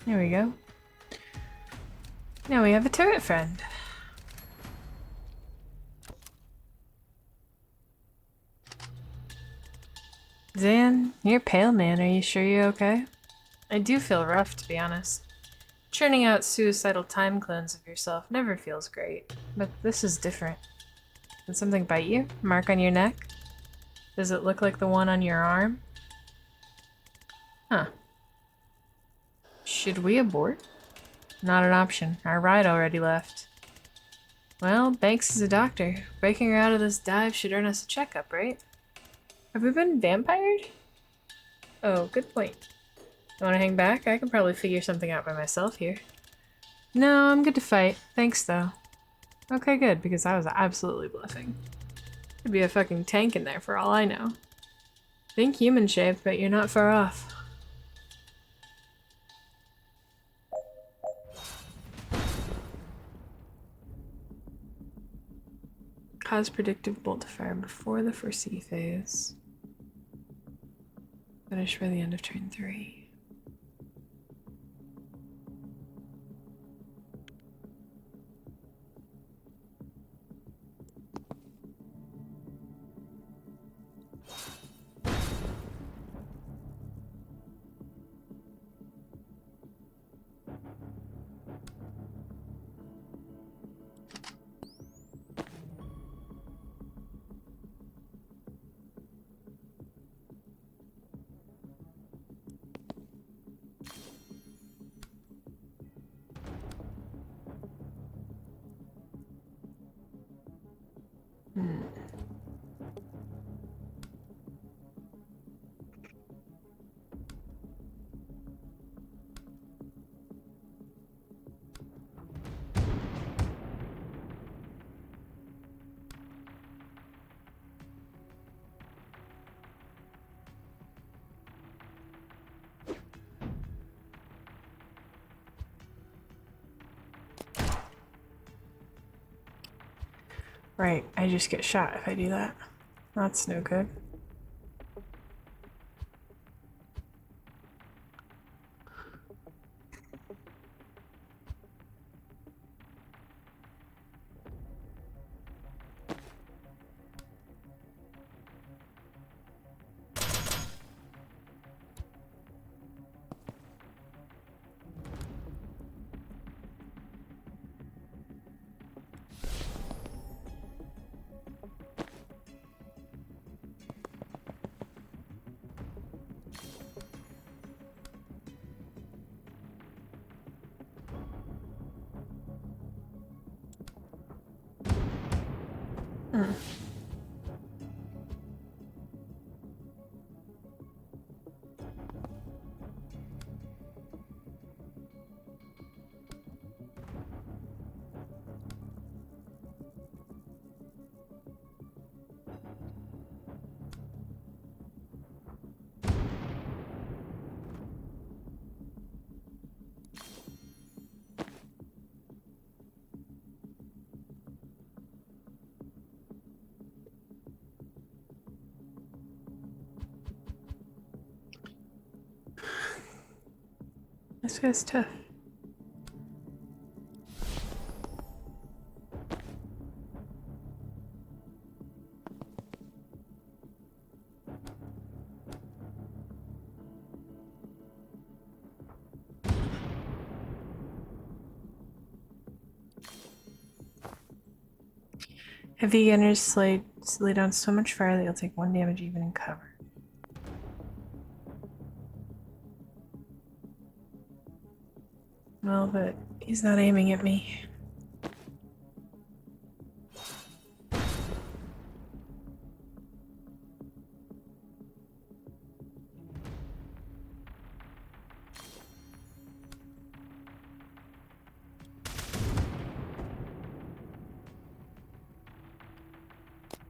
There we go. Now we have a turret friend. Zan, you're pale, man. Are you sure you're okay? I do feel rough, to be honest. Churning out suicidal time clones of yourself never feels great, but this is different. Did something bite you? Mark on your neck? Does it look like the one on your arm? Huh. Should we abort? Not an option. Our ride already left. Well, Banks is a doctor. Breaking her out of this dive should earn us a checkup, right? Have we been vampired? Oh, good point. You want to hang back? I can probably figure something out by myself here. No, I'm good to fight. Thanks, though. Okay, good, because I was absolutely bluffing. Could be a fucking tank in there for all I know. Think human-shaped, but you're not far off. Cause predictable to fire before the foresee phase. Finish by the end of turn 3. Right, I just get shot if I do that. That's no good. This guy's tough. Heavy gunners lay down so much fire that you'll take 1 damage even in cover. Well, but he's not aiming at me.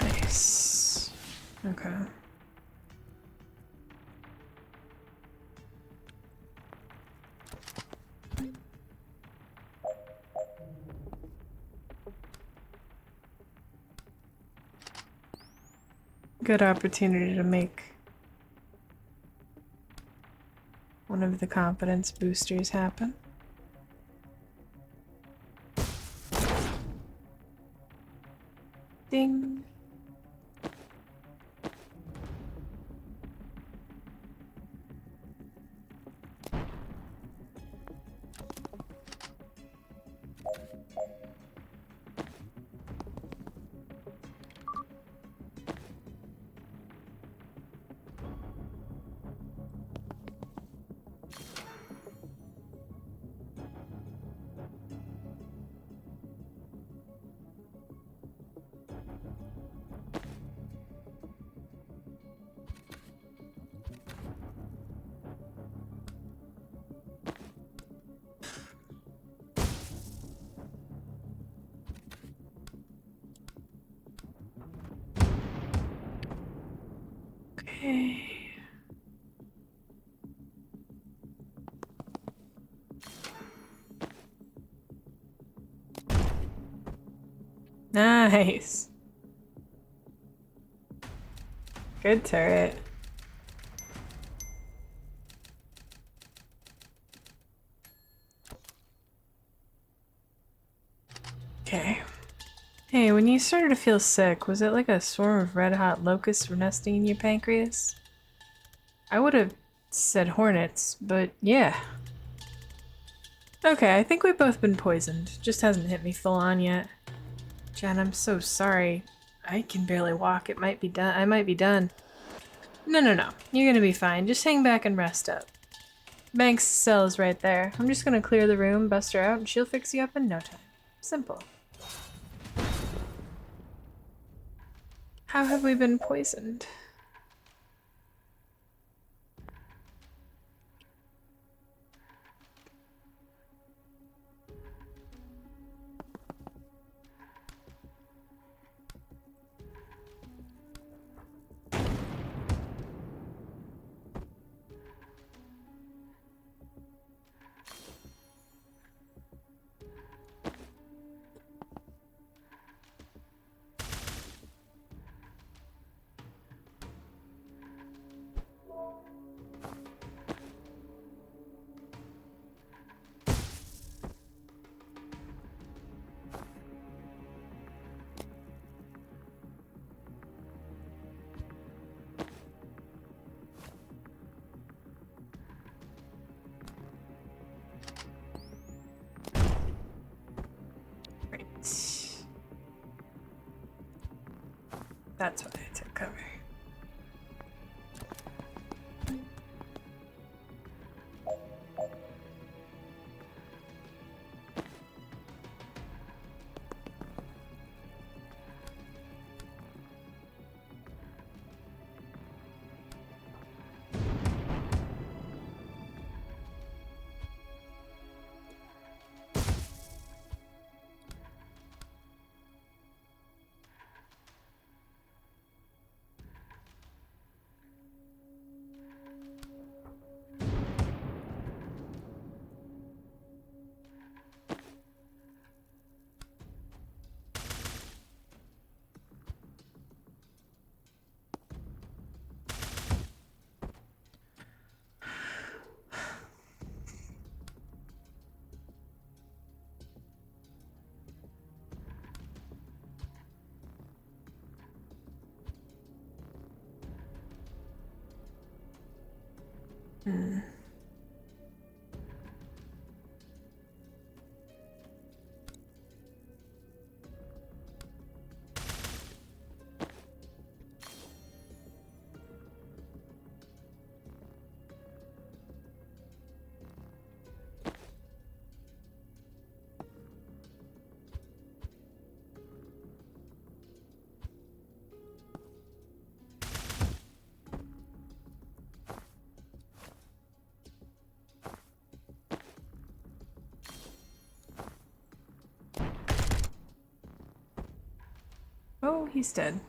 Nice. Okay. Good opportunity to make one of the confidence boosters happen. Ding. Okay. Nice. Good turret. Okay. Hey, when you started to feel sick, was it like a swarm of red-hot locusts nesting in your pancreas? I would have said hornets, but yeah. Okay, I think we've both been poisoned. Just hasn't hit me full on yet. Jen, I'm so sorry. I can barely walk. It might be done. I might be done. No. You're gonna be fine. Just hang back and rest up. Bank's cell is right there. I'm just gonna clear the room, bust her out, and she'll fix you up in no time. Simple. How have we been poisoned? Right. That's what I took cover. Hmm. Oh, he's dead.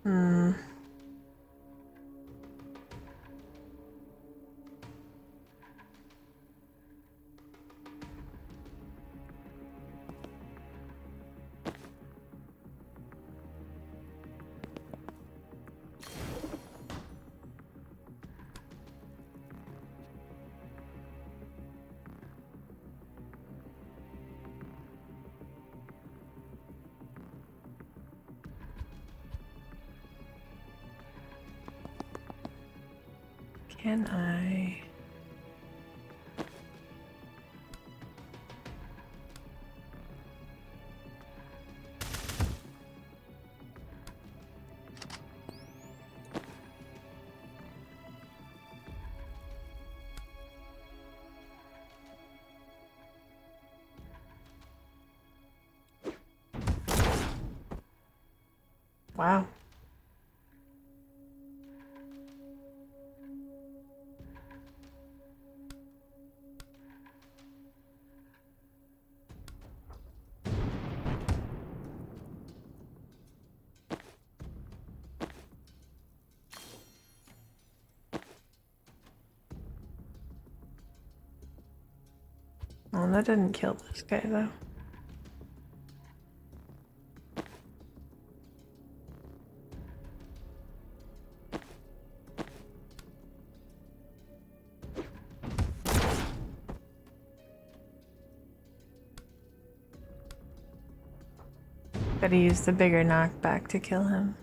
Hmm. Can I? Wow. Oh, that didn't kill this guy though. Gotta use the bigger knockback to kill him.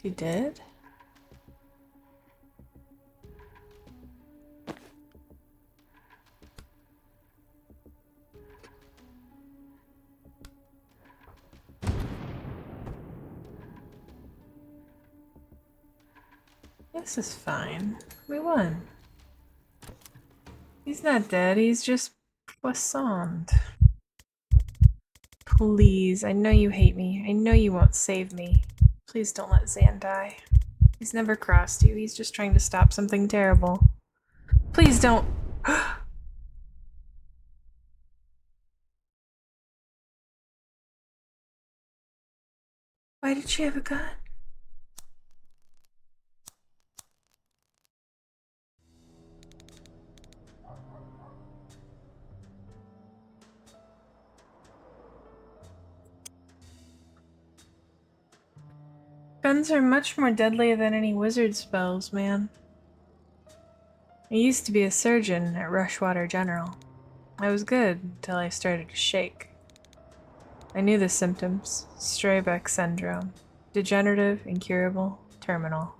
He did? This is fine. We won. He's not dead, he's just poissoned. Please, I know you hate me. I know you won't save me. Please don't let Zan die. He's never crossed you. He's just trying to stop something terrible. Please don't. Why did she have a gun? Guns are much more deadly than any wizard spells, man. I used to be a surgeon at Rushwater General. I was good until I started to shake. I knew the symptoms. Streibeck syndrome. Degenerative, incurable, terminal.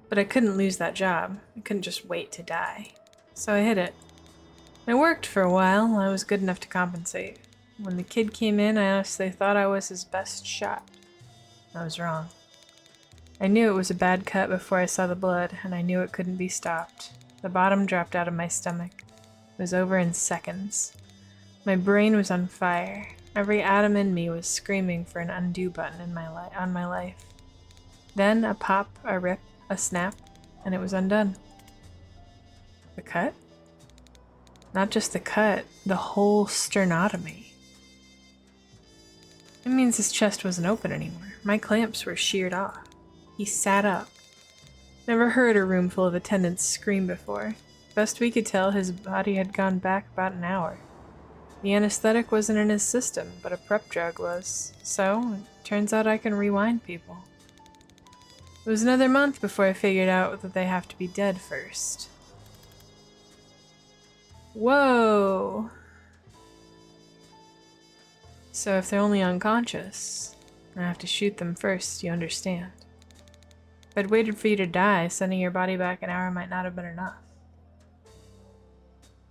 But I couldn't lose that job. I couldn't just wait to die. So I hid it. It worked for a while. I was good enough to compensate. When the kid came in, I honestly thought I was his best shot. I was wrong. I knew it was a bad cut before I saw the blood, and I knew it couldn't be stopped. The bottom dropped out of my stomach. It was over in seconds. My brain was on fire. Every atom in me was screaming for an undo button in on my life. Then a pop, a rip, a snap, and it was undone. The cut? Not just the cut, the whole sternotomy. It means his chest wasn't open anymore. My clamps were sheared off. He sat up. Never heard a room full of attendants scream before. Best we could tell, his body had gone back about an hour. The anesthetic wasn't in his system, but a prep drug was. So, it turns out I can rewind people. It was another month before I figured out that they have to be dead first. Whoa! So if they're only unconscious, I have to shoot them first, you understand. If I'd waited for you to die, sending your body back an hour might not have been enough.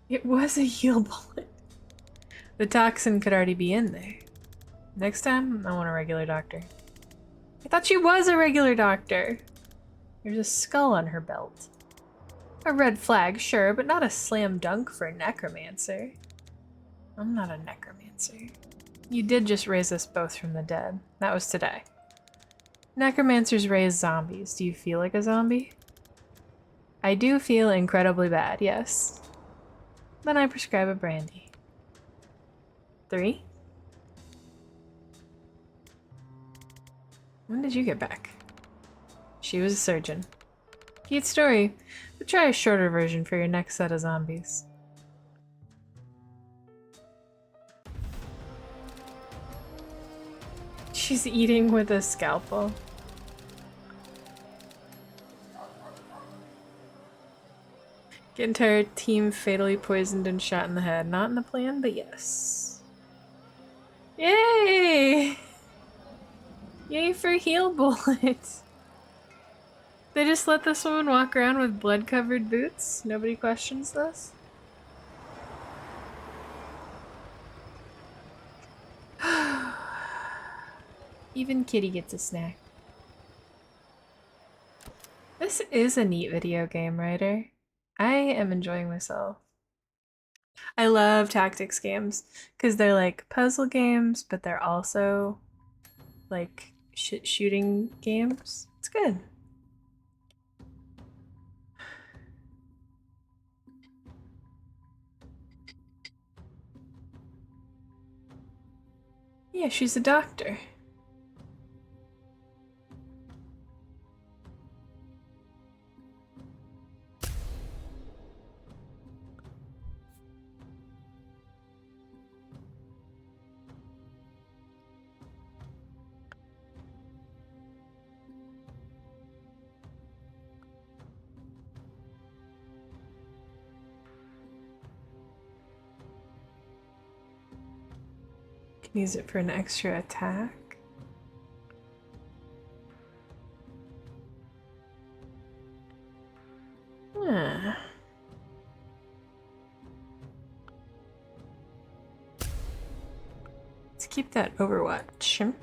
It was a heal bullet. The toxin could already be in there. Next time, I want a regular doctor. I thought she was a regular doctor. There's a skull on her belt. A red flag, sure, but not a slam dunk for a necromancer. I'm not a necromancer. You did just raise us both from the dead. That was today. Necromancers raise zombies. Do you feel like a zombie? I do feel incredibly bad, yes. Then I prescribe a brandy. 3? When did you get back? She was a surgeon. Cute story, but try a shorter version for your next set of zombies. She's eating with a scalpel. Get entire team fatally poisoned and shot in the head. Not in the plan, but yes. Yay! Yay for heal bullets. They just let this woman walk around with blood-covered boots? Nobody questions this? Even Kitty gets a snack. This is a neat video game, writer. I am enjoying myself. I love tactics games because they're like puzzle games, but they're also like shooting games. It's good. Yeah, she's a doctor. Can use it for an extra attack. Huh. Let's keep that Overwatch.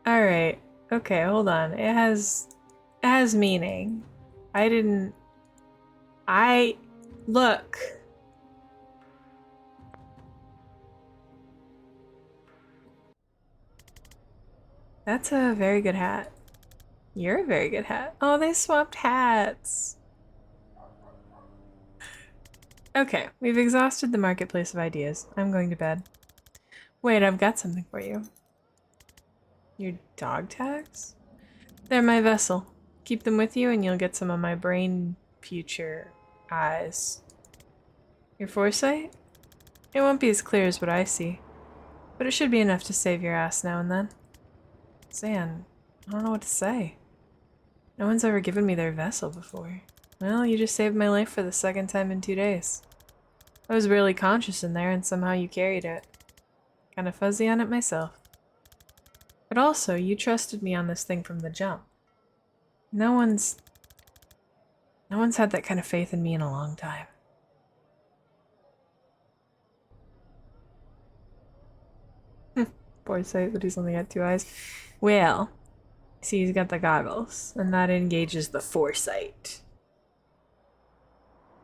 Alright. Okay, hold on. It has meaning. Look. That's a very good hat. You're a very good hat. Oh, they swapped hats. Okay, we've exhausted the marketplace of ideas. I'm going to bed. Wait, I've got something for you. Your dog tags? They're my vessel. Keep them with you and you'll get some of my brain future eyes. Your foresight? It won't be as clear as what I see, but it should be enough to save your ass now and then. Zan, I don't know what to say. No one's ever given me their vessel before. Well, you just saved my life for the second time in 2 days. I was barely conscious in there and somehow you carried it. Kinda fuzzy on it myself. But also, you trusted me on this thing from the jump. No one's had that kind of faith in me in a long time. Foresight, but he's only got 2 eyes. Well, see, he's got the goggles, and that engages the foresight.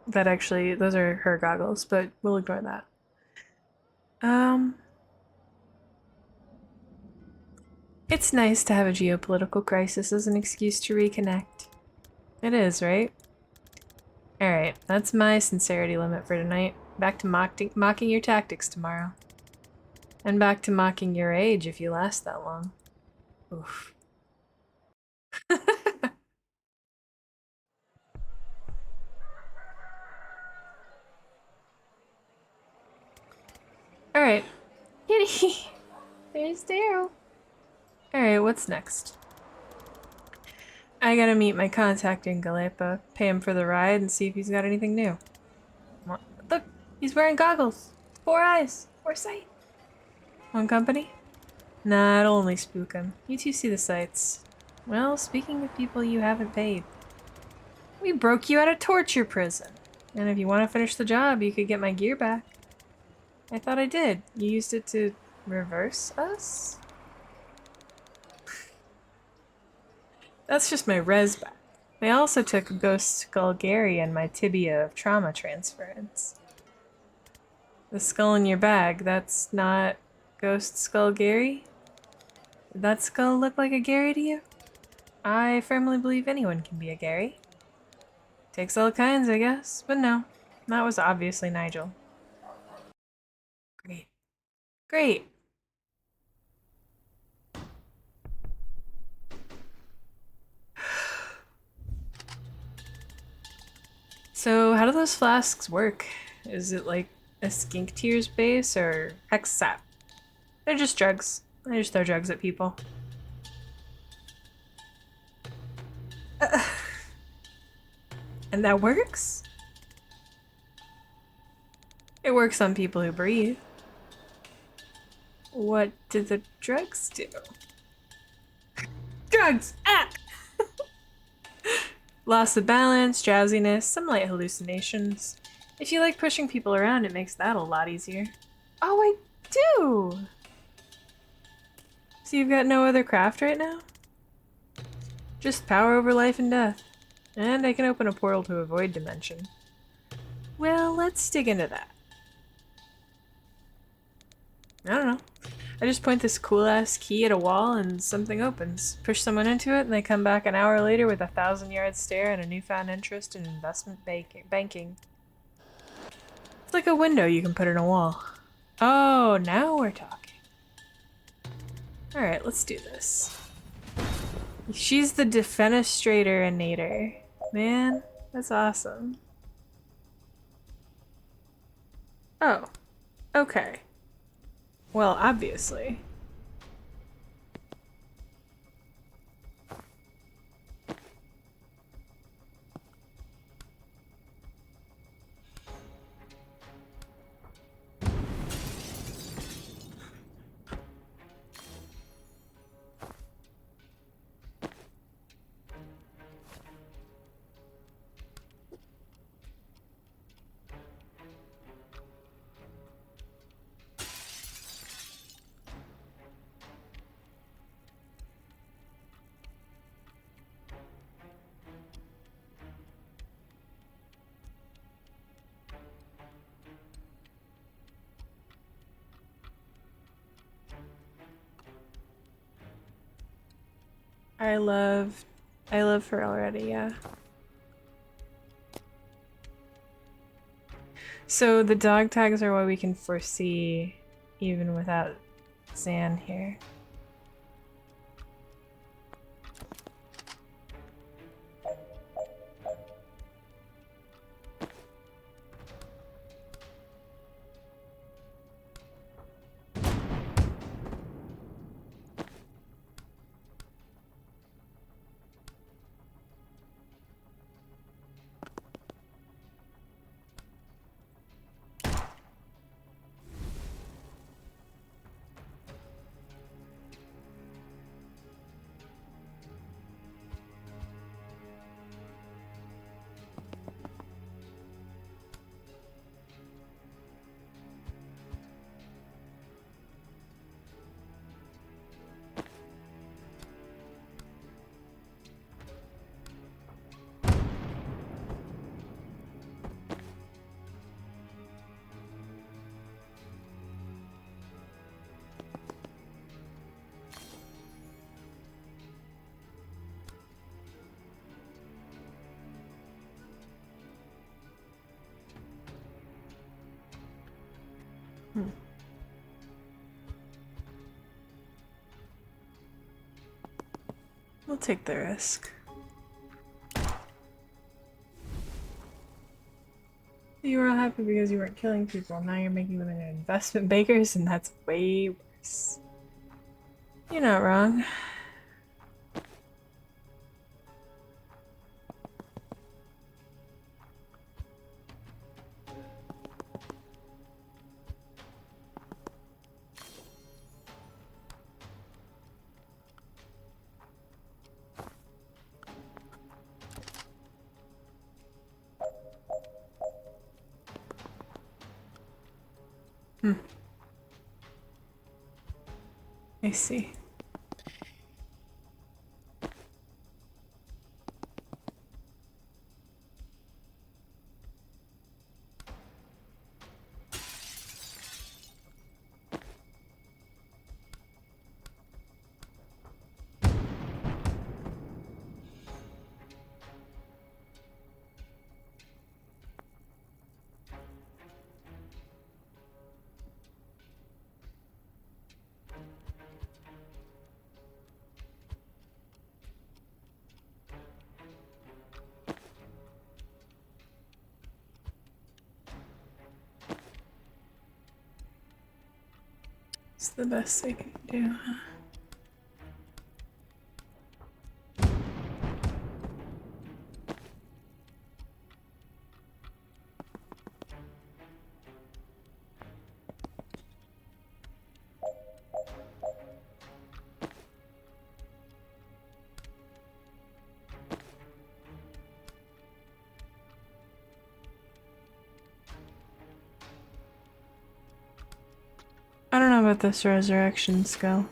That actually, those are her goggles, but we'll ignore that. It's nice to have a geopolitical crisis as an excuse to reconnect. It is, right? Alright, that's my sincerity limit for tonight. Back to mocking your tactics tomorrow. And back to mocking your age if you last that long. Oof. Alright. Kitty! There's Daryl. Alright, what's next? I gotta meet my contact in Galepa, pay him for the ride, and see if he's got anything new. Look! He's wearing goggles! 4 eyes! Foresight! One company? Nah, it'll only spook him. You two see the sights. Well, speaking of people you haven't paid. We broke you out of torture prison. And if you want to finish the job, you could get my gear back. I thought I did. You used it to reverse us? That's just my res back. They also took Ghost Skull Gary and my tibia of trauma transference. The skull in your bag, that's not Ghost Skull Gary? Did that skull look like a Gary to you? I firmly believe anyone can be a Gary. Takes all kinds, I guess, but no. That was obviously Nigel. Great. Great! So, how do those flasks work? Is it like a skink tears base or hex sap? They're just drugs. I just throw drugs at people. And that works? It works on people who breathe. What do the drugs do? Drugs! Ah! Loss of balance, drowsiness, some light hallucinations. If you like pushing people around, it makes that a lot easier. Oh, I do! So you've got no other craft right now? Just power over life and death. And I can open a portal to a void dimension. Well, let's dig into that. I don't know. I just point this cool-ass key at a wall and something opens. Push someone into it and they come back an hour later with a 1,000-yard stare and a newfound interest in investment banking. It's like a window you can put in a wall. Oh, now we're talking. Alright, let's do this. She's the defenestrator-inator. Man, that's awesome. Oh, okay. Well, obviously. I love her already, yeah. So the dog tags are what we can foresee even without Zan here. We'll take the risk. You were all happy because you weren't killing people. Now you're making them into investment bankers, and that's way worse. You're not wrong. I see. It's the best they can do, huh? about this resurrection skull?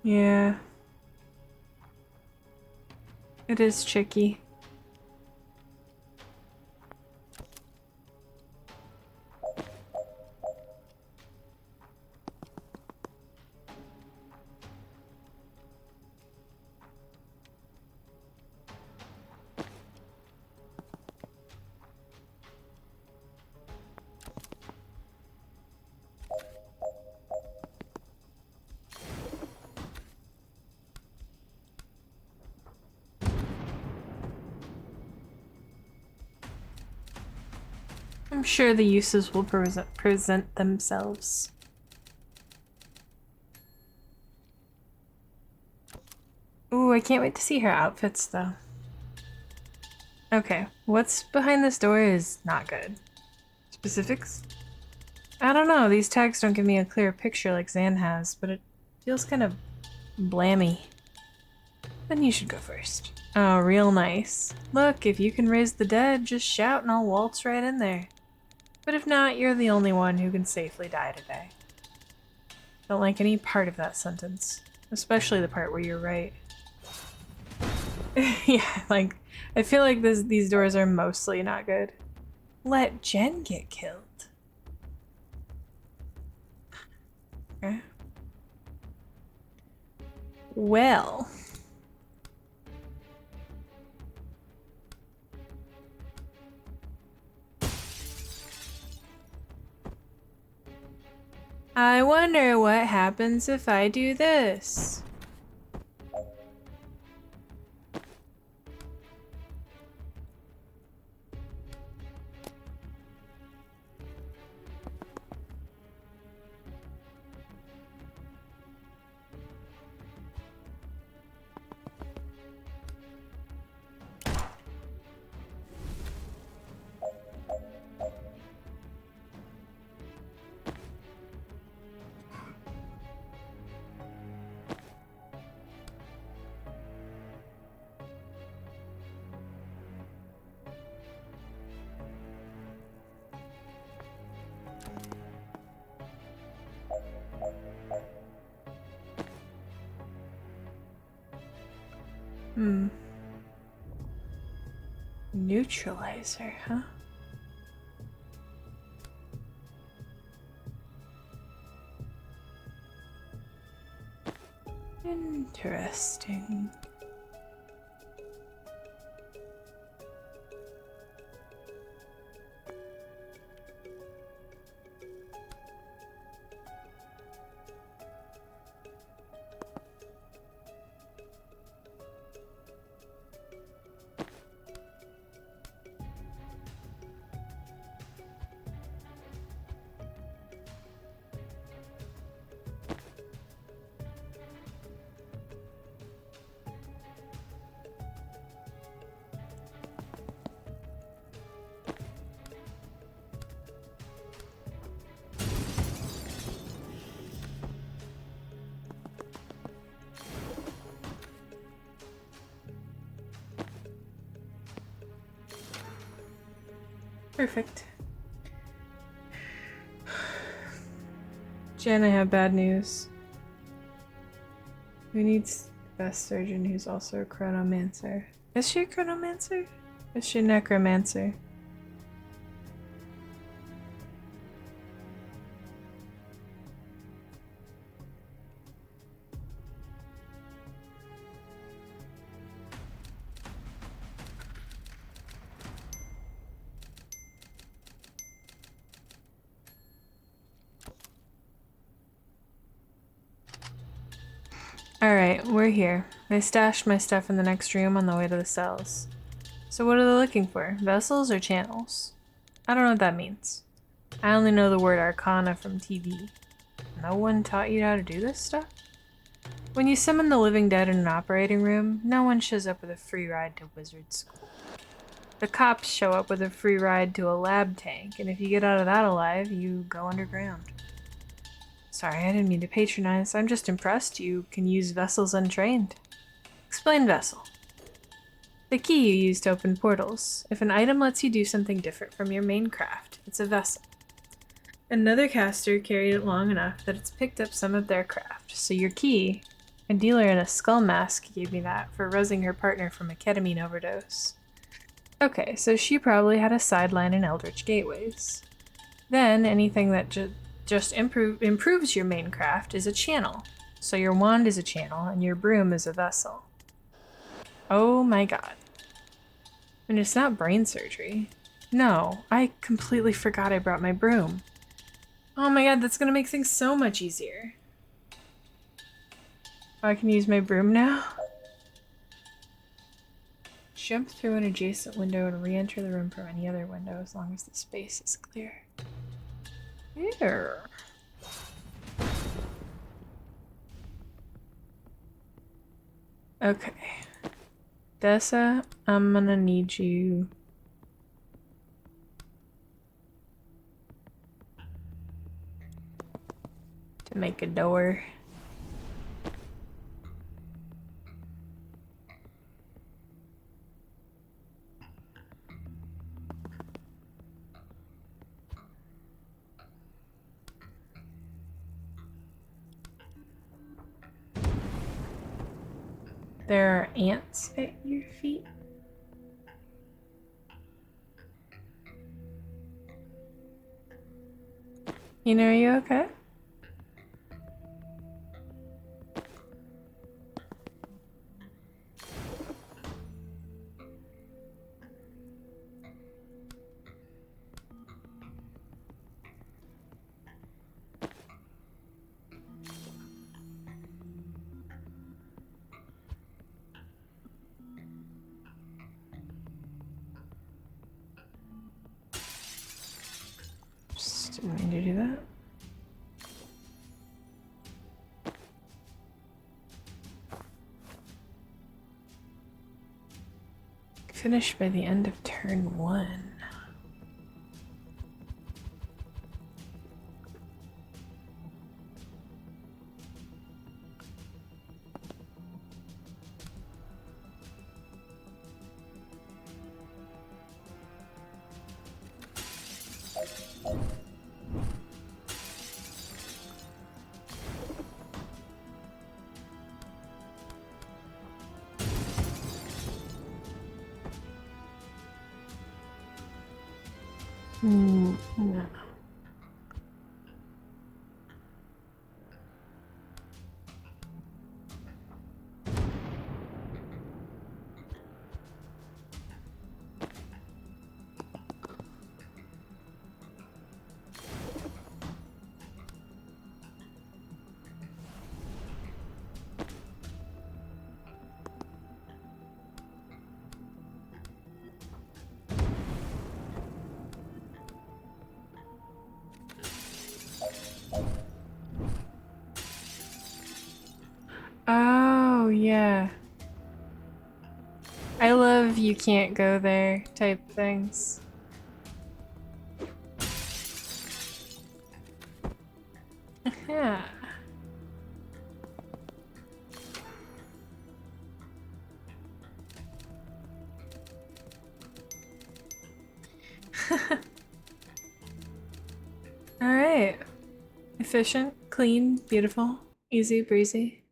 Yeah. It is tricky. I'm sure the uses will present themselves. Ooh, I can't wait to see her outfits though. Okay, what's behind this door is not good. Specifics? I don't know, these tags don't give me a clear picture like Zan has, but it feels kind of blammy. Then you should go first. Oh, real nice. Look, if you can raise the dead, just shout and I'll waltz right in there. But if not, you're the only one who can safely die today. Don't like any part of that sentence. Especially the part where you're right. Yeah, like, I feel like these doors are mostly not good. Let Jen get killed. Okay. Well. I wonder what happens if I do this. Neutralizer, huh? Interesting. Perfect. Jen, I have bad news. Who needs the best surgeon who's also a chronomancer? Is she a chronomancer? Is she a necromancer? Alright, we're here. I stashed my stuff in the next room on the way to the cells. So what are they looking for? Vessels or channels? I don't know what that means. I only know the word arcana from TV. No one taught you how to do this stuff? When you summon the living dead in an operating room, no one shows up with a free ride to wizard school. The cops show up with a free ride to a lab tank, and if you get out of that alive, you go underground. Sorry, I didn't mean to patronize. I'm just impressed you can use vessels untrained. Explain vessel. The key you use to open portals. If an item lets you do something different from your main craft, it's a vessel. Another caster carried it long enough that it's picked up some of their craft, so your key, a dealer in a skull mask gave me that for resing her partner from a ketamine overdose. Okay, so she probably had a sideline in Eldritch Gateways. Then anything that just improves your main craft is a channel. So your wand is a channel and your broom is a vessel. Oh my god. And it's not brain surgery. No, I completely forgot I brought my broom. Oh my god, that's gonna make things so much easier. Oh, I can use my broom now? Jump through an adjacent window and re-enter the room from any other window as long as the space is clear. Here. Okay. Dessa, I'm gonna need you to make a door. There are ants at your feet. You know, are you okay? Just didn't mean to do that. Finish by the end of turn 1. No. Oh, yeah. I love you can't go there type things. Yeah. Alright. Efficient, clean, beautiful, easy breezy.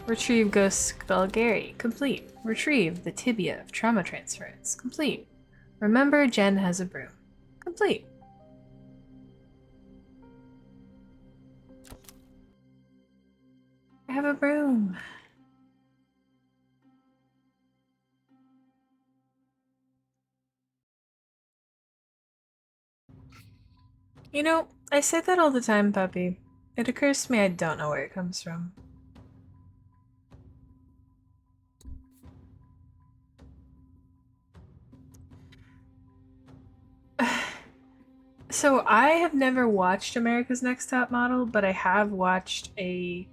Retrieve Ghost Skullgary. Complete. Retrieve the tibia of trauma transference. Complete. Remember Jen has a broom. Complete. I have a broom. You know, I say that all the time, puppy. It occurs to me I don't know where it comes from. So I have never watched America's Next Top Model, but I have watched a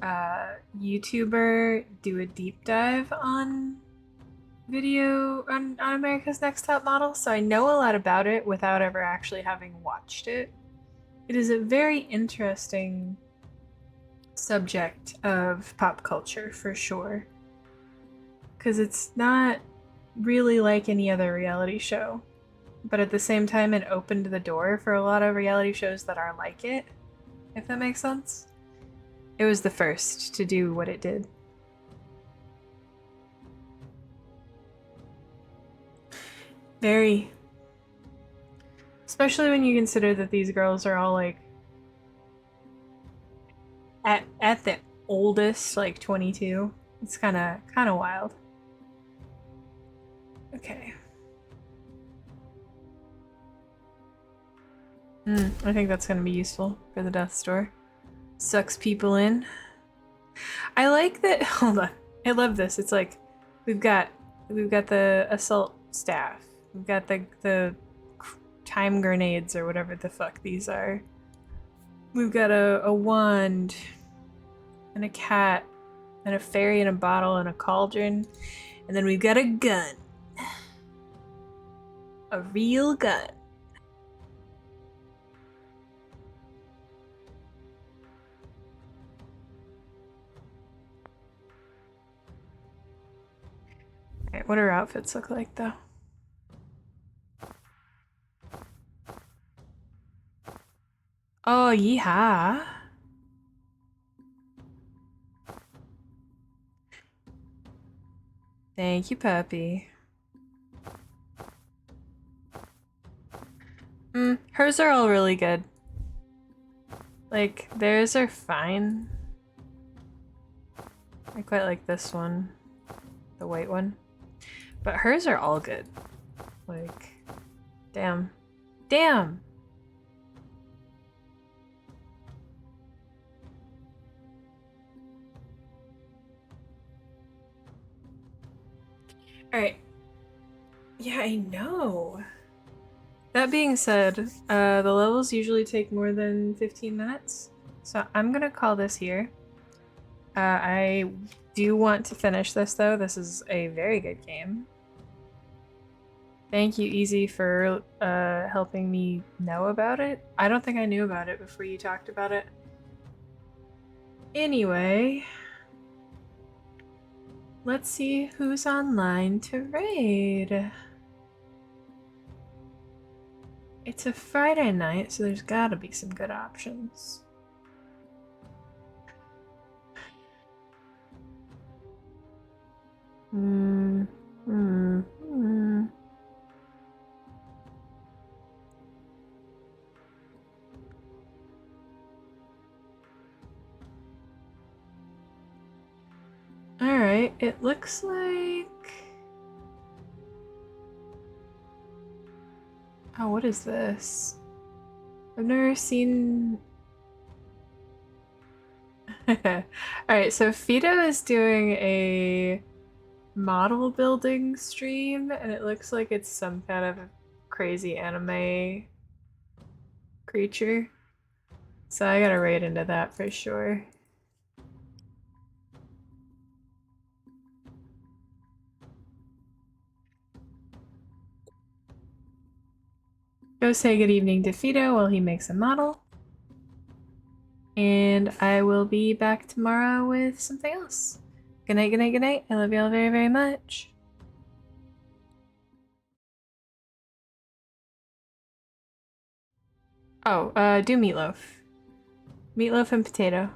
YouTuber do a deep dive on America's Next Top Model, so I know a lot about it without ever actually having watched it. It is a very interesting subject of pop culture for sure, because it's not really like any other reality show, but at the same time it opened the door for a lot of reality shows that are like it, if that makes sense. It was the first to do what it did. Very. Especially when you consider that these girls are all like at the oldest like 22. It's kind of wild. Okay. I think that's going to be useful for the death store. Sucks people in. I like that. Hold on. I love this. It's like we've got the assault staff. We've got the time grenades or whatever the fuck these are. We've got a wand and a cat and a fairy in a bottle and a cauldron, and then we've got a gun. A real gun. Alright, what do our outfits look like though? Oh, yeehaw. Thank you, puppy. Hers are all really good. Like, theirs are fine. I quite like this one. The white one. But hers are all good. Like, damn. Damn! Alright. Yeah, I know. That being said, the levels usually take more than 15 minutes. So I'm gonna call this here. I do want to finish this though. This is a very good game. Thank you, Easy, for helping me know about it. I don't think I knew about it before you talked about it. Anyway, let's see who's online to raid. It's a Friday night, so there's gotta be some good options. Alright, it looks like... Oh, what is this? I've never seen... Alright, so Fido is doing a model building stream, and it looks like it's some kind of crazy anime creature. So I gotta raid into that for sure. Go say good evening to Fido while he makes a model. And I will be back tomorrow with something else. Good night, good night, good night. I love y'all very, very much. Oh, do meatloaf. Meatloaf and potato.